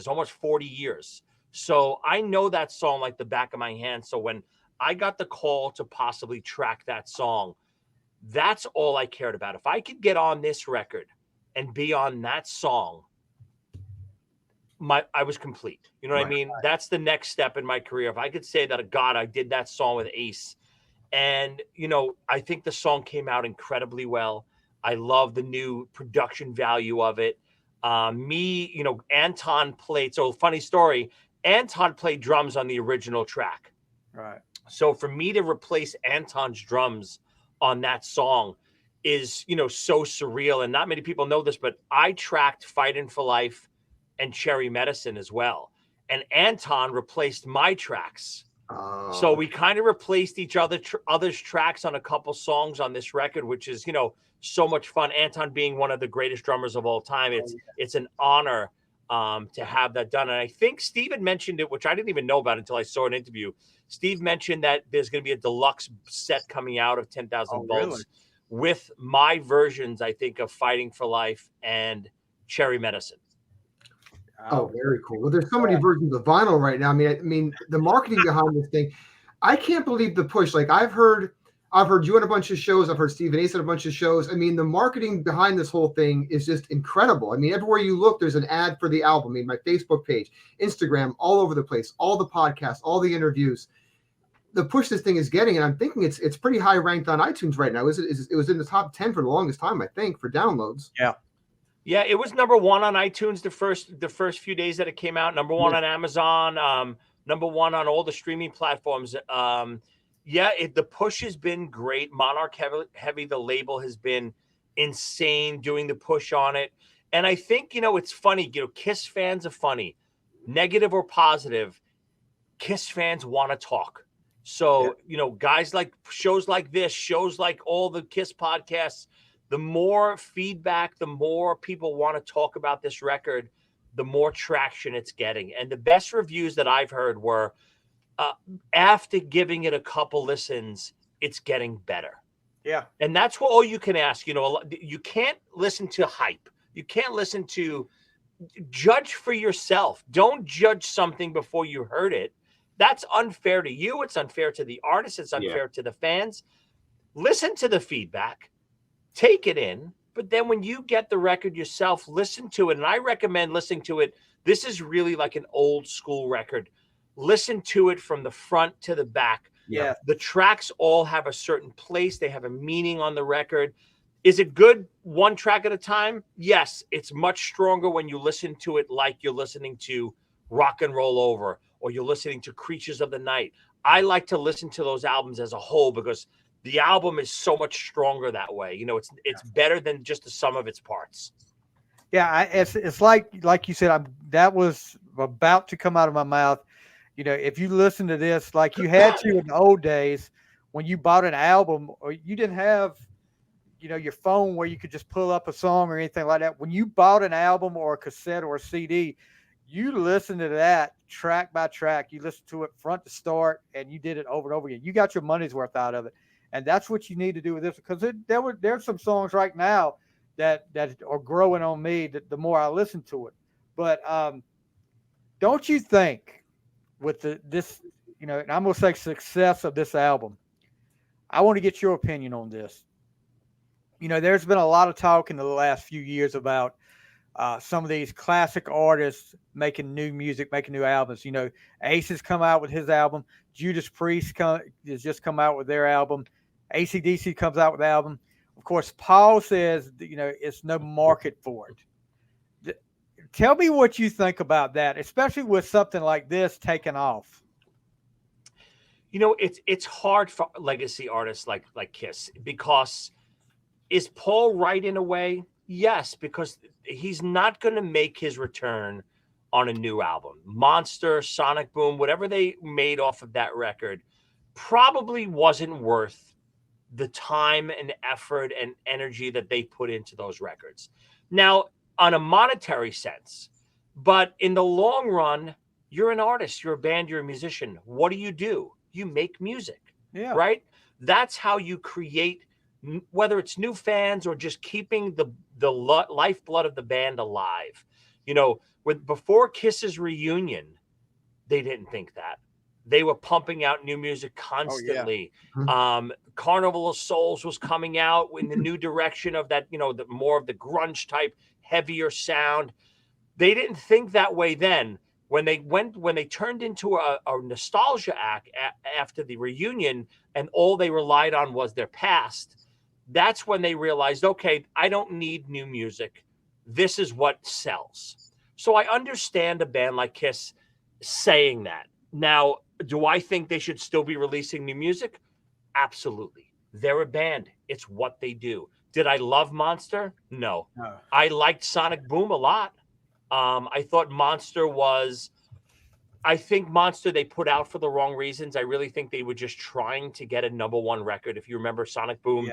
almost 40 years. So I know that song like the back of my hand. So when I got the call to possibly track that song, that's all I cared about. If I could get on this record and be on that song, I was complete. You know what I mean? Right. That's the next step in my career. If I could say that, God, I did that song with Ace. And, I think the song came out incredibly well. I love the new production value of it. Anton played. So funny story, Anton played drums on the original track. Right. So for me to replace Anton's drums on that song is, so surreal. And not many people know this, but I tracked Fighting for Life and Cherry Medicine as well. And Anton replaced my tracks. So we kind of replaced each other's tracks on a couple songs on this record, which is, so much fun. Anton being one of the greatest drummers of all time. It's an honor to have that done. And I think Steve had mentioned it, which I didn't even know about until I saw an interview. Steve mentioned that there's going to be a deluxe set coming out of 10,000 volts with my versions, I think, of Fighting for Life and Cherry Medicine. Oh, very cool. Well, there's so many versions of vinyl right now. I mean, the marketing behind this thing, I can't believe the push. Like I've heard you on a bunch of shows. I've heard Stephen Ace on a bunch of shows. I mean, the marketing behind this whole thing is just incredible. I mean, everywhere you look, there's an ad for the album. I mean, my Facebook page, Instagram, all over the place, all the podcasts, all the interviews. The push this thing is getting, and I'm thinking it's pretty high ranked on iTunes right now. It was in the top 10 for the longest time, I think, for downloads. Yeah. Yeah, it was number one on iTunes the first few days that it came out. Number one on Amazon. Number one on all the streaming platforms. The push has been great. Monarch Heavy, the label, has been insane doing the push on it. And I think it's funny. Kiss fans are funny, negative or positive. Kiss fans want to talk. So guys like shows like this, shows like all the Kiss podcasts. The more feedback, the more people want to talk about this record, the more traction it's getting. And the best reviews that I've heard were after giving it a couple listens, it's getting better. Yeah. And that's all you can ask. You can't listen to hype. You can't listen to judge for yourself. Don't judge something before you heard it. That's unfair to you. It's unfair to the artist. It's unfair to the fans. Listen to the feedback. Take it in, but then when you get the record yourself, listen to it. And I recommend listening to it. This is really like an old school record. Listen to it from the front to the back. Yeah. The tracks all have a certain place. They have a meaning on the record. Is it good one track at a time? Yes. It's much stronger when you listen to it like you're listening to Rock and Roll Over or you're listening to Creatures of the Night. I like to listen to those albums as a whole because the album is so much stronger that way. It's better than just the sum of its parts. Yeah, it's like you said. That was about to come out of my mouth. If you listen to this, like you had to in the old days, when you bought an album, or you didn't have, your phone where you could just pull up a song or anything like that. When you bought an album or a cassette or a CD, you listened to that track by track. You listened to it front to start, and you did it over and over again. You got your money's worth out of it. And that's what you need to do with this, because there's some songs right now that are growing on me the more I listen to it. But don't you think with this, and I'm gonna say success of this album, I want to get your opinion on this. There's been a lot of talk in the last few years about some of these classic artists making new music, making new albums. Ace has come out with his album. Judas Priest has just come out with their album. AC/DC comes out with an album. Of course, Paul says it's no market for it. Tell me what you think about that, especially with something like this taking off. It's hard for legacy artists like Kiss, because is Paul right in a way? Yes, because he's not going to make his return on a new album. Monster, Sonic Boom, whatever they made off of that record probably wasn't worth the time and effort and energy that they put into those records. Now, on a monetary sense, but in the long run, you're an artist, you're a band, you're a musician. What do? You make music, right? That's how you create, whether it's new fans or just keeping the lifeblood of the band alive. Before Kiss's reunion, they didn't think that. They were pumping out new music constantly. Oh, yeah. Carnival of Souls was coming out in the new direction of that, the more of the grunge type, heavier sound. They didn't think that way then. When they turned into a nostalgia act after the reunion, and all they relied on was their past, that's when they realized, okay, I don't need new music. This is what sells. So I understand a band like Kiss saying that. Now, do I think they should still be releasing new music? Absolutely. They're a band. It's what they do. Did I love Monster? No. I liked Sonic Boom a lot. I thought I think Monster they put out for the wrong reasons. I really think they were just trying to get a number one record. If you remember, Sonic Boom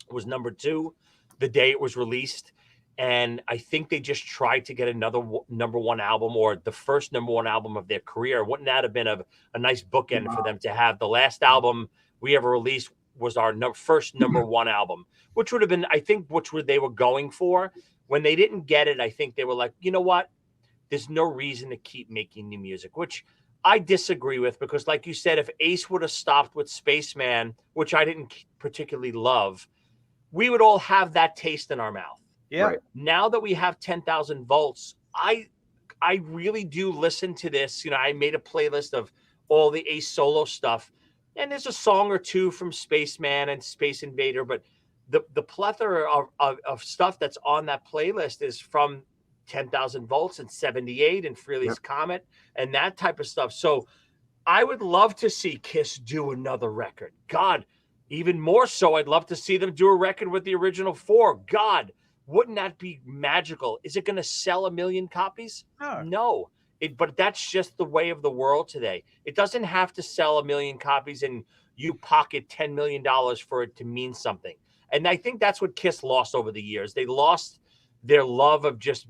was number 2 the day it was released. And I think they just tried to get another number one album, or the first number one album of their career. Wouldn't that have been a nice bookend for them to have? The last album we ever released was our first number one album, which would have been, I think, they were going for. When they didn't get it, I think they were like, you know what? There's no reason to keep making new music, which I disagree with, because like you said, if Ace would have stopped with Spaceman, which I didn't particularly love, we would all have that taste in our mouth. Yeah. Right. Now that we have 10,000 volts, I really do listen to this. I made a playlist of all the Ace solo stuff, and there's a song or two from Spaceman and Space Invader, but the plethora of stuff that's on that playlist is from 10,000 volts and 78 and Frehley's Comet and that type of stuff. So I would love to see Kiss do another record. God, even more so, I'd love to see them do a record with the original 4. God, wouldn't that be magical? Is it going to sell 1 million copies? No. But that's just the way of the world today. It doesn't have to sell 1 million copies and you pocket $10 million for it to mean something. And I think that's what Kiss lost over the years. They lost their love of just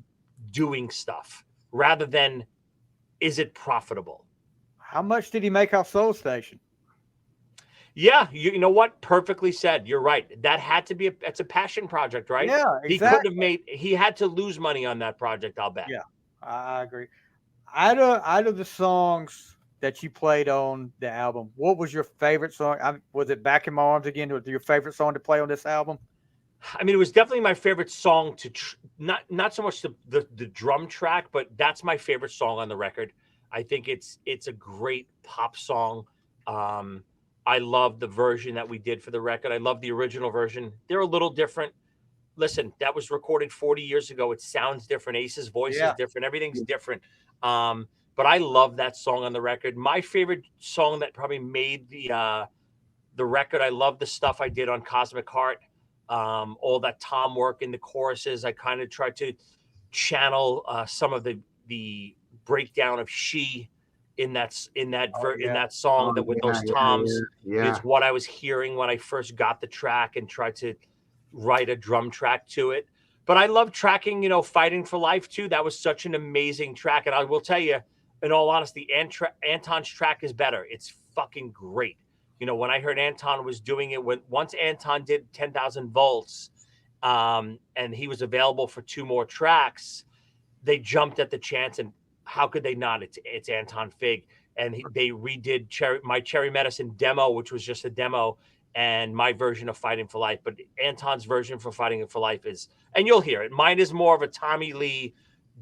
doing stuff rather than, is it profitable? How much did he make off Soul Station? Yeah, you know what? Perfectly said. You're right. That had to be it's a passion project, right? Yeah, exactly. He couldn't have he had to lose money on that project, I'll bet. Yeah, I agree. Out of the songs that you played on the album, what was your favorite song? Was it Back in My Arms Again? Was it your favorite song to play on this album? I mean, it was definitely my favorite song to not so much the drum track, but that's my favorite song on the record. I think it's a great pop song. I love the version that we did for the record. I love the original version. They're a little different. Listen, that was recorded 40 years ago. It sounds different. Ace's voice is different. Everything's different. But I love that song on the record. My favorite song that probably made the record, I love the stuff I did on Cosmic Heart. All that tom work in the choruses. I kind of tried to channel some of the breakdown of She in that song, that with those toms is what I was hearing when I first got the track and tried to write a drum track to it. But I love tracking, Fighting for Life too. That was such an amazing track. And I will tell you, in all honesty, Anton's track is better. It's fucking great. When I heard Anton was doing it, once Anton did 10,000 volts, and he was available for 2 more tracks, they jumped at the chance. And how could they not? It's Anton Fig, and they redid my Cherry Medicine demo, which was just a demo, and my version of Fighting for Life. But Anton's version for Fighting for Life is, and you'll hear it. Mine is more of a Tommy Lee,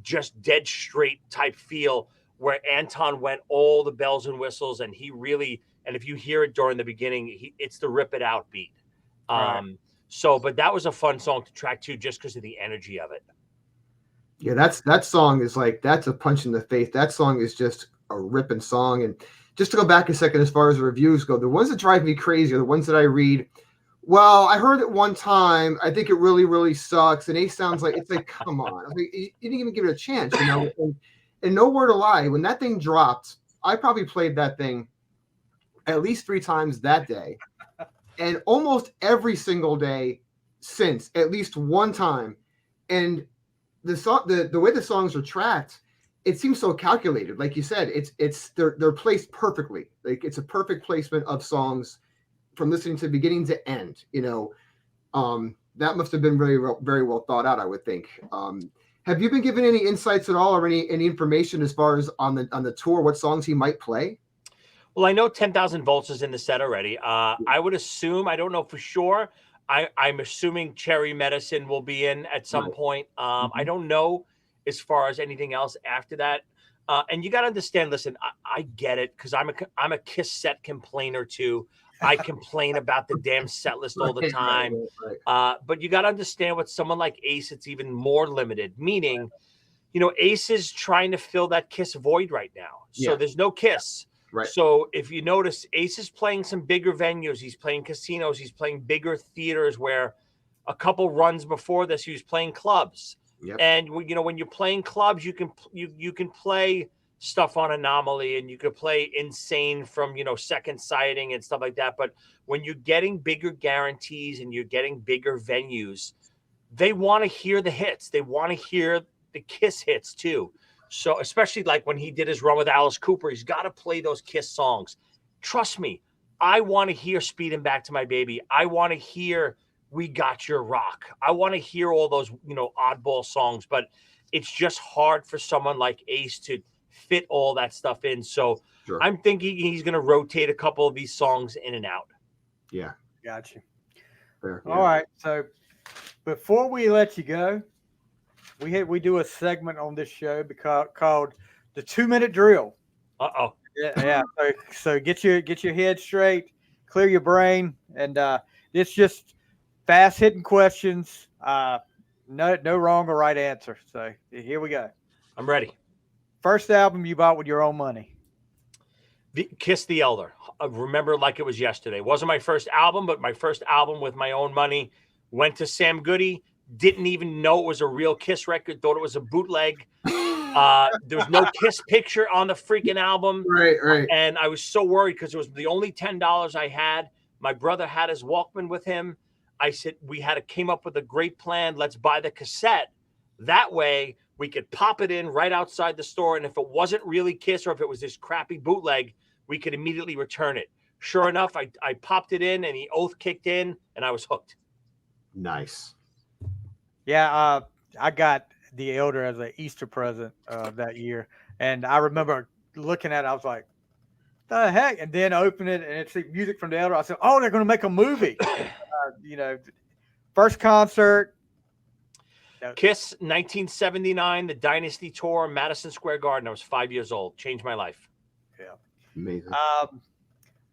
just dead straight type feel, where Anton went all the bells and whistles, and he really, and if you hear it during the beginning, it's the rip it out beat. Right. But that was a fun song to track too, just because of the energy of it. Yeah, that song is like, that's a punch in the face. That song is just a ripping song. And just to go back a second, as far as the reviews go, the ones that drive me crazy are the ones that I read. Well, I heard it one time. I think it really, really sucks. And Ace sounds like, it's like, come on. I mean, you didn't even give it a chance, And no word to lie, when that thing dropped, I probably played that thing at least 3 times that day. And almost every single day since, at least one time. And the way the songs are tracked, it seems so calculated. Like you said, they're placed perfectly. Like, it's a perfect placement of songs from listening to beginning to end. That must have been very well, very well thought out, I would think. Have you been given any insights at all, or any information as far as on the tour, what songs he might play? Well, I know 10,000 volts is in the set already. I would assume, I don't know for sure, I'm assuming Cherry Medicine will be in at some point. I don't know as far as anything else after that. And you got to understand, listen, I get it, because I'm a Kiss set complainer too. I complain about the damn set list all the time. But you got to understand, with someone like Ace, it's even more limited, meaning, Ace is trying to fill that Kiss void right now. So there's no Kiss. Right. So if you notice, Ace is playing some bigger venues. He's playing casinos. He's playing bigger theaters, where a couple runs before this, he was playing clubs. Yep. And when you're playing clubs, you can play stuff on Anomaly, and you could play Insane from, Second Sighting and stuff like that. But when you're getting bigger guarantees and you're getting bigger venues, they want to hear the hits. They want to hear the Kiss hits too. So especially like when he did his run with Alice Cooper, he's got to play those Kiss songs. Trust me, I want to hear Speedin' Back to My Baby. I want to hear We Got Your Rock. I want to hear all those, oddball songs, but it's just hard for someone like Ace to fit all that stuff in. So Sure. I'm thinking he's going to rotate a couple of these songs in and out. Yeah. Gotcha. Fair. All right. So before we let you go, we do a segment on this show called the 2-minute drill. Uh-oh. Yeah. So get your head straight, clear your brain, and it's just fast hitting questions. No wrong or right answer. So here we go. I'm ready. First album you bought with your own money? Kiss the Elder. I remember like it was yesterday. Wasn't my first album, but my first album with my own money. Went to Sam Goody. Didn't even know it was a real Kiss record. Thought it was a bootleg. There was no Kiss picture on the freaking album. Right. And I was so worried, because it was the only $10 I had. My brother had his Walkman with him. I said, came up with a great plan. Let's buy the cassette. That way we could pop it in right outside the store. And if it wasn't really Kiss, or if it was this crappy bootleg, we could immediately return it. Sure enough, I popped it in, and the oath kicked in, and I was hooked. Nice. Yeah, I got the Elder as an Easter present that year, and I remember looking at it. I was like, "The heck!" And then open it, and it's the music from the Elder. I said, "Oh, they're going to make a movie." First concert. Kiss, 1979, the Dynasty Tour, Madison Square Garden. I was 5 years old. Changed my life. Yeah, amazing.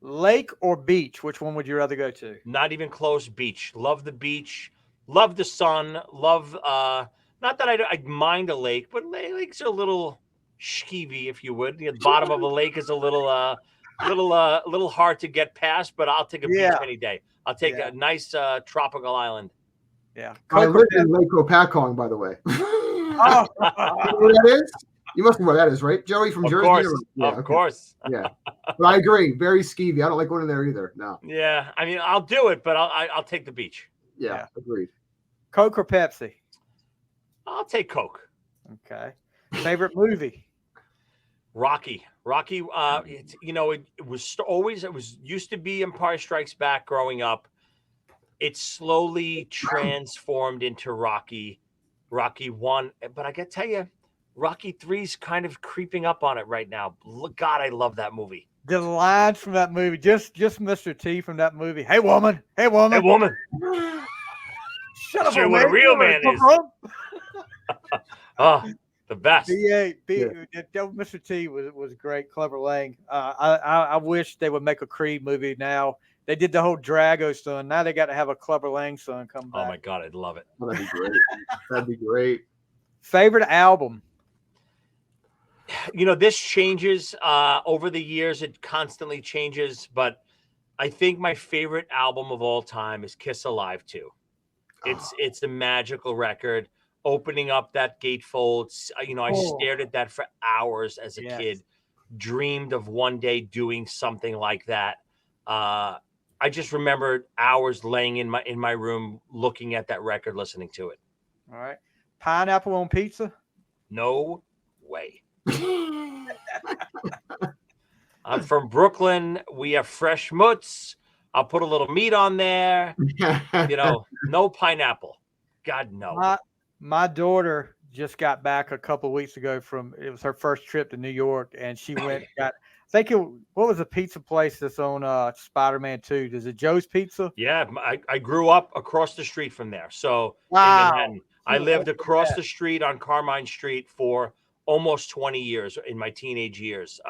Lake or beach? Which one would you rather go to? Not even close. Beach. Love the beach. Love the sun. Love. Not that I mind a lake, but lakes are a little skeevy, if you would. The bottom of a lake is a little hard to get past. But I'll take a beach any day. I'll take a nice tropical island. Yeah. I lived in Lake Opakong, by the way. Oh, you know where that is? You must know where that is, right? Joey from Jersey? Of course. Yeah. But I agree. Very skeevy. I don't like going in there either. No. Yeah. I mean, I'll do it, but I'll take the beach. Yeah. Agreed. Coke or Pepsi? I'll take Coke. Okay. Favorite movie? Rocky. It was used to be Empire Strikes Back growing up. It slowly transformed into Rocky 1. But I got to tell you, Rocky 3's kind of creeping up on it right now. God, I love that movie. The lines from that movie, just Mr. T from that movie. Hey, woman. Hey, Hey, woman. woman. Shut up, Show you old what a man. real You know where man I come is. from. The best. Mr. T was great, clever Lang. I wish they would make a Creed movie now. They did the whole Drago son. Now they got to have a Clever Lang son come back. Oh my God, I'd love it. Oh, that'd be great. That'd be great. Favorite album? This changes over the years. It constantly changes, but I think my favorite album of all time is Kiss Alive 2. It's a magical record. Opening up that gatefold, I stared at that for hours as a kid. Dreamed of one day doing something like that. I just remember hours laying in my room looking at that record, listening to it. All right. Pineapple on pizza? No way. I'm from Brooklyn. We have fresh mutts. I'll put a little meat on there. No pineapple. God, no. My daughter just got back a couple of weeks ago it was her first trip to New York, and she went what was the pizza place that's on Spider-Man 2? Is it Joe's Pizza? Yeah, I grew up across the street from there. So Wow. in Manhattan, I lived across the street on Carmine Street for almost 20 years in my teenage years.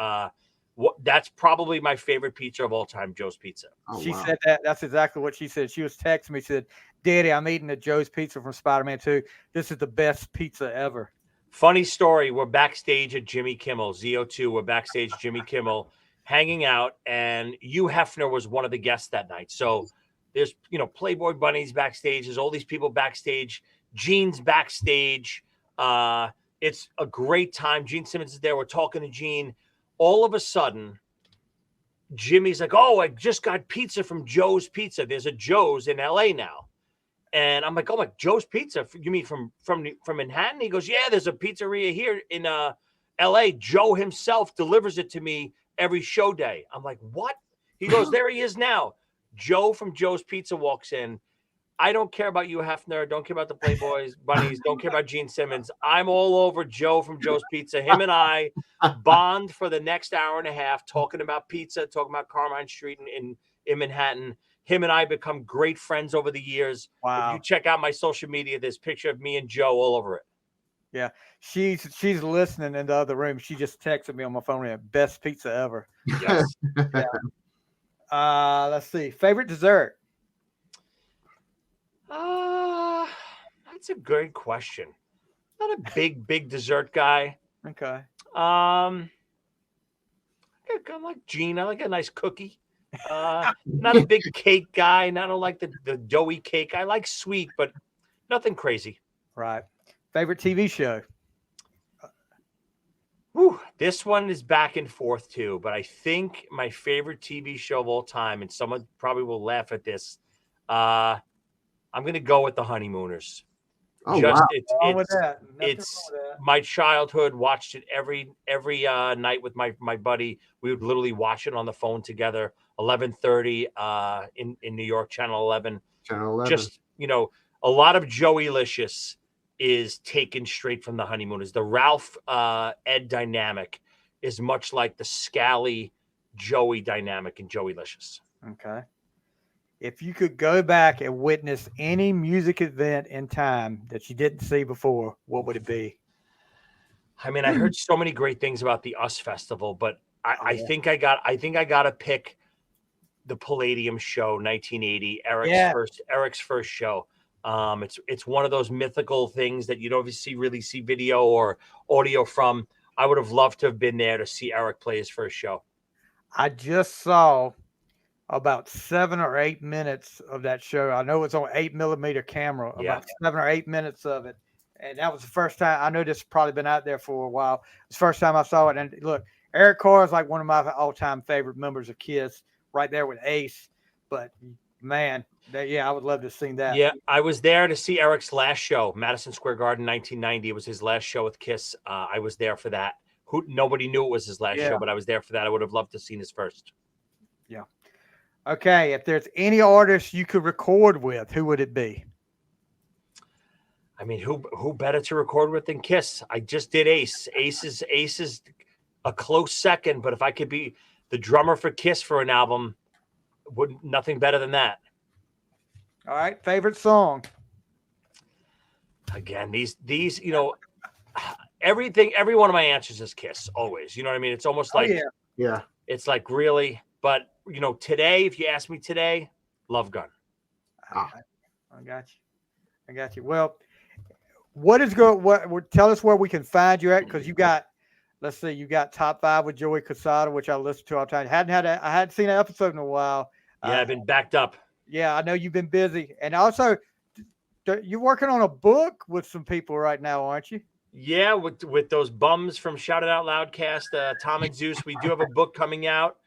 That's probably my favorite pizza of all time, Joe's Pizza. She said that. That's exactly what she said. She was texting me. She said, Daddy, I'm eating at Joe's Pizza from Spider-Man 2. This is the best pizza ever. Funny story. We're backstage at Jimmy Kimmel, ZO2. We're backstage Jimmy Kimmel hanging out, and Hugh Hefner was one of the guests that night. So there's, Playboy bunnies backstage. There's all these people backstage. Gene's backstage. It's a great time. Gene Simmons is there. We're talking to Gene. All of a sudden, Jimmy's like, "Oh, I just got pizza from Joe's Pizza. There's a Joe's in LA now." And I'm like, "Oh my, Joe's Pizza? You mean from Manhattan?" He goes, "Yeah, there's a pizzeria here in LA. Joe himself delivers it to me every show day." I'm like, "What?" He goes, "There he is now." Joe from Joe's Pizza walks in. I don't care about you, Hefner. Don't care about the Playboys, bunnies. Don't care about Gene Simmons. I'm all over Joe from Joe's Pizza. Him and I bond for the next hour and a half, talking about pizza, talking about Carmine Street in Manhattan. Him and I become great friends over the years. Wow. If you check out my social media, there's a picture of me and Joe all over it. Yeah. She's listening in the other room. She just texted me on my phone. Best pizza ever. Yes. Yeah. Let's see. Favorite dessert? That's a great question. Not a big dessert guy. Okay. I'm like Gene. I like a nice cookie. Not a big cake guy. I don't like the doughy cake. I like sweet, but nothing crazy. Right. Favorite TV show? This one is back and forth too, but I think my favorite TV show of all time, and someone probably will laugh at this, I'm going to go with The Honeymooners. Oh, wow. It's my childhood. Watched it every night with my buddy. We would literally watch it on the phone together. 11:30 in New York, Channel 11. Channel 11. Just a lot of Joey Licious is taken straight from The Honeymooners. The Ralph Ed dynamic is much like the Scally Joey dynamic in Joey Licious. Okay. If you could go back and witness any music event in time that you didn't see before, what would it be? I mean, I heard so many great things about the US Festival, but I think I got to pick the Palladium show, 1980, Eric's first show. It's one of those mythical things that you don't really see video or audio from. I would have loved to have been there to see Eric play his first show. I just saw about 7 or 8 minutes of that show. I know it's on 8mm camera, about 7 or 8 minutes of it. And that was the first time. I know this has probably been out there for a while. It's the first time I saw it. And look, Eric Carr is like one of my all-time favorite members of Kiss, right there with Ace. But man, I would love to have seen that. Yeah, I was there to see Eric's last show, Madison Square Garden, 1990. It was his last show with Kiss. I was there for that. who nobody knew it was his last Yeah. show, but I was there for that. I would have loved to have seen his first. Yeah. Okay, if there's any artist you could record with, who would it be? I mean, who better to record with than Kiss? I just did Ace. Ace is a close second, but if I could be the drummer for Kiss for an album, nothing better than that. All right, favorite song. Again, these every one of my answers is Kiss always. You know what I mean? It's almost like Yeah. it's like really, but today, if you ask me today, Love Gun. I got you. Well, tell us where we can find you at, because you got, let's see, you got Top 5 with Joey Cassata, which I listen to all the time. I hadn't seen an episode in a while. Yeah, I've been backed up. Yeah, I know you've been busy, and also you're working on a book with some people right now, aren't you? Yeah, with those bums from Shout It Out Loudcast, Tom and Zeus. We do have a book coming out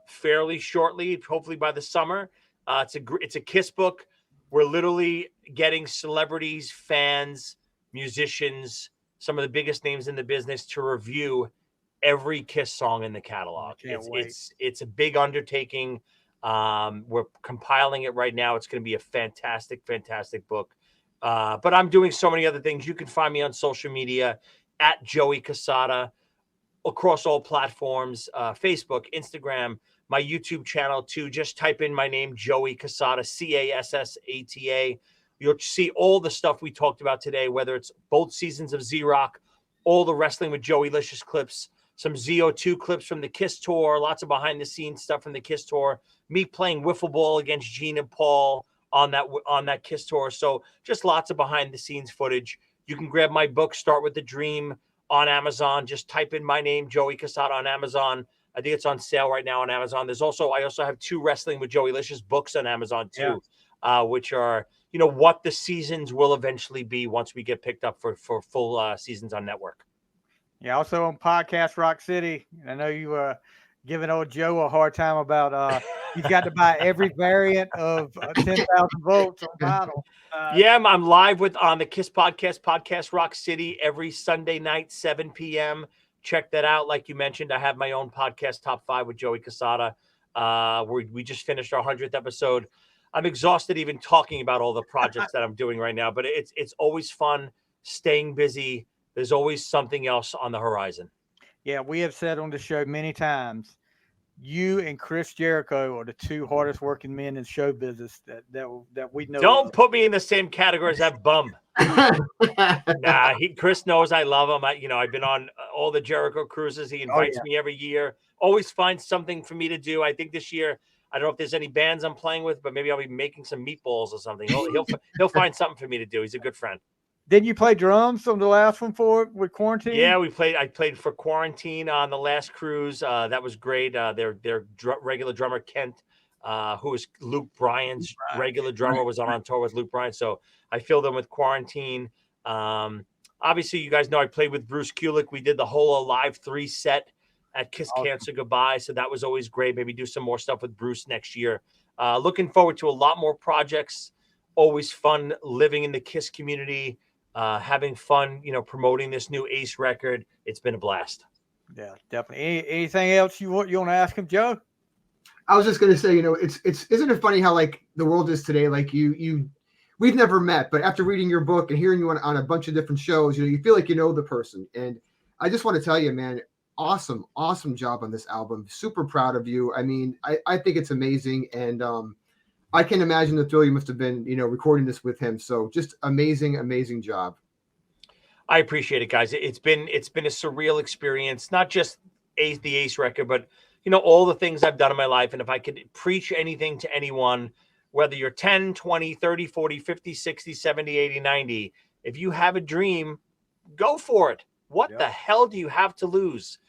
fairly shortly, hopefully by the summer. It's a Kiss book. We're literally getting celebrities, fans, musicians, some of the biggest names in the business to review every Kiss song in the catalog. It's a big undertaking. We're compiling it right now. It's going to be a fantastic, fantastic book. But I'm doing so many other things. You can find me on social media at Joey Cassata across all platforms, Facebook, Instagram, my YouTube channel too. Just type in my name, Joey Cassata, Cassata. You'll see all the stuff we talked about today, whether it's both seasons of Z-Rock, all the Wrestling with Joey Licious clips, some ZO2 clips from the Kiss tour, lots of behind the scenes stuff from the Kiss tour, me playing wiffle ball against Gene and Paul on that Kiss tour. So just lots of behind the scenes footage. You can grab my book, Start with the Dream, on Amazon. Just type in my name, Joey Cassata, on Amazon. I think it's on sale right now on Amazon. I also have 2 Wrestling with Joey Licious books on Amazon too, which are, what the seasons will eventually be once we get picked up for full seasons on network. Yeah, also on Podcast Rock City. I know you were giving old Joe a hard time about he's got to buy every variant of 10,000 volts on vinyl. I'm live on the Kiss Podcast Rock City every Sunday night, 7 p.m. Check that out. Like you mentioned, I have my own podcast, Top 5 with Joey Cassata. We just finished our 100th episode. I'm exhausted even talking about all the projects that I'm doing right now, but it's always fun staying busy. There's always something else on the horizon. Yeah, we have said on the show many times, you and Chris Jericho are the 2 hardest working men in show business that we know. Don't put me in the same category as that bum. Nah, Chris knows I love him. I've been on all the Jericho cruises. He invites me every year. Always finds something for me to do. I think this year, I don't know if there's any bands I'm playing with, but maybe I'll be making some meatballs or something. He'll find something for me to do. He's a good friend. Didn't you play drums on the last one with Quarantine? Yeah, I played for Quarantine on the last cruise. That was great. Their regular drummer Kent, who was Luke Bryan's regular drummer, was on tour with Luke Bryan. So I filled in with Quarantine. Obviously, you guys know I played with Bruce Kulick. We did the whole Alive 3 set at Kiss Cancer Goodbye. So that was always great. Maybe do some more stuff with Bruce next year. Looking forward to a lot more projects. Always fun living in the Kiss community. Having fun, promoting this new Ace record. It's been a blast. Yeah, definitely. Anything else you want to ask him, Joe? I was just going to say, isn't it funny how like the world is today? Like we've never met, but after reading your book and hearing you on a bunch of different shows, you feel like you know the person. And I just want to tell you, man, awesome job on this album. Super proud of you. I mean, I think it's amazing. And I can imagine the thrill you must have been, recording this with him. So just amazing job. I appreciate it, guys. It's been a surreal experience, not just the Ace record, but all the things I've done in my life. And if I could preach anything to anyone, whether you're 10, 20, 30, 40, 50, 60, 70, 80, 90, if you have a dream, go for it. What the hell do you have to lose?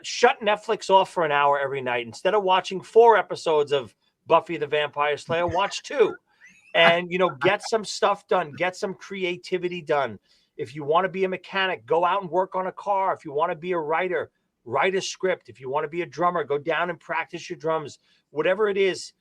Shut Netflix off for an hour every night. Instead of watching 4 episodes of Buffy the Vampire Slayer, watch 2 and, get some stuff done, get some creativity done. If you want to be a mechanic, go out and work on a car. If you want to be a writer, write a script. If you want to be a drummer, go down and practice your drums. Whatever it is,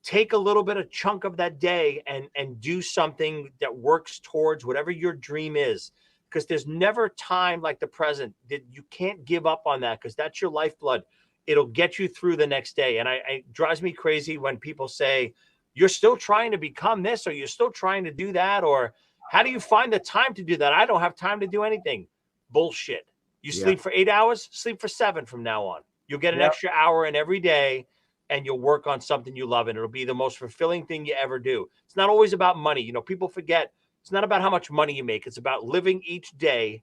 take a little bit of chunk of that day and do something that works towards whatever your dream is. because there's never time like the present. That you can't give up on that, because that's your lifeblood. It'll get you through the next day. And it drives me crazy when people say, you're still trying to become this, or you're still trying to do that, or how do you find the time to do that? I don't have time to do anything. Bullshit. You sleep for 8 hours, sleep for 7 from now on. You'll get an extra hour in every day, and you'll work on something you love, and it'll be the most fulfilling thing you ever do. It's not always about money. You know, people forget it's not about how much money you make. It's about living each day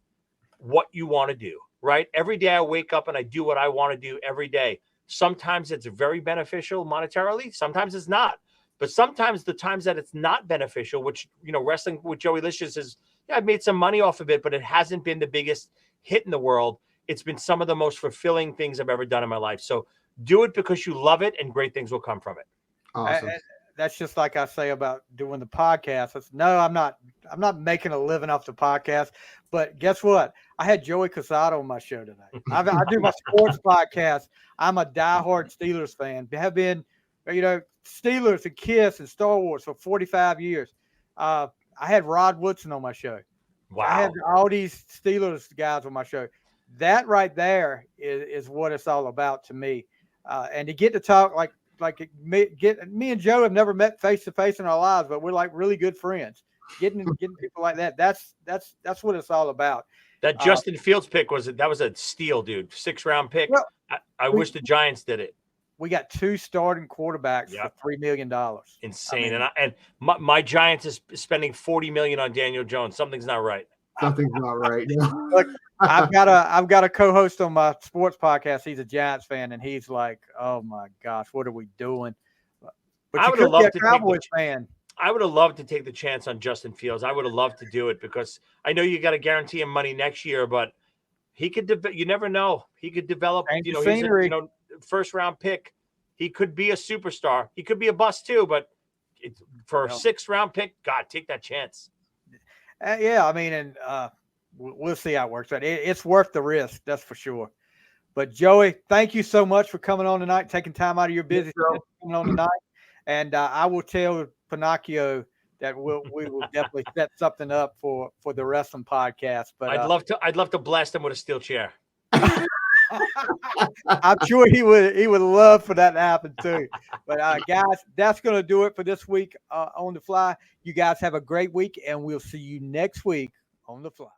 what you want to do, right? Every day I wake up and I do what I want to do every day. Sometimes it's very beneficial monetarily. Sometimes it's not. But sometimes the times that it's not beneficial, which, you know, wrestling with Joey Licious is, yeah, I've made some money off of it, but it hasn't been the biggest hit in the world. It's been some of the most fulfilling things I've ever done in my life. So do it because you love it, and great things will come from it. Awesome. That's just like I say about doing the podcast. I'm not making a living off the podcast, but guess what? I had Joey Cassata on my show today. I do my sports podcast. I'm a diehard Steelers fan. Have been, you know, Steelers and Kiss and Star Wars for 45 years. I had Rod Woodson on my show. Wow. I had all these Steelers guys on my show. That right there is what it's all about to me. And to get to talk like me and Joe have never met face to face in our lives, but we're like really good friends. Getting people like that. That's what it's all about. That Justin Fields pick was a steal, dude. 6th round pick. Well, I wish the Giants did it. We got 2 starting quarterbacks for $3 million. Insane. I mean, and my Giants is spending $40 million on Daniel Jones. Something's not right. Something's not right. Look, I've got a co-host on my sports podcast. He's a Giants fan, and he's like, "Oh my gosh, what are we doing?" But I would have loved to Cowboys fan. I would have loved to take the chance on Justin Fields. I would have loved to do it, because I know you got to guarantee him money next year, but he could. You never know. He could develop. You know, he's a, first round pick. He could be a superstar. He could be a bust too. But for a 6th round pick, God, take that chance. Yeah, I mean, and we'll see how it works out. It's worth the risk, that's for sure. But Joey, thank you so much for coming on tonight, taking time out of your busy coming on tonight. And I will tell Pinocchio that we will definitely set something up for the wrestling podcast. But I'd love to blast him with a steel chair. I'm sure he would love for that to happen too. But guys, that's going to do it for this week on The Fly. You guys have a great week, and we'll see you next week on The Fly.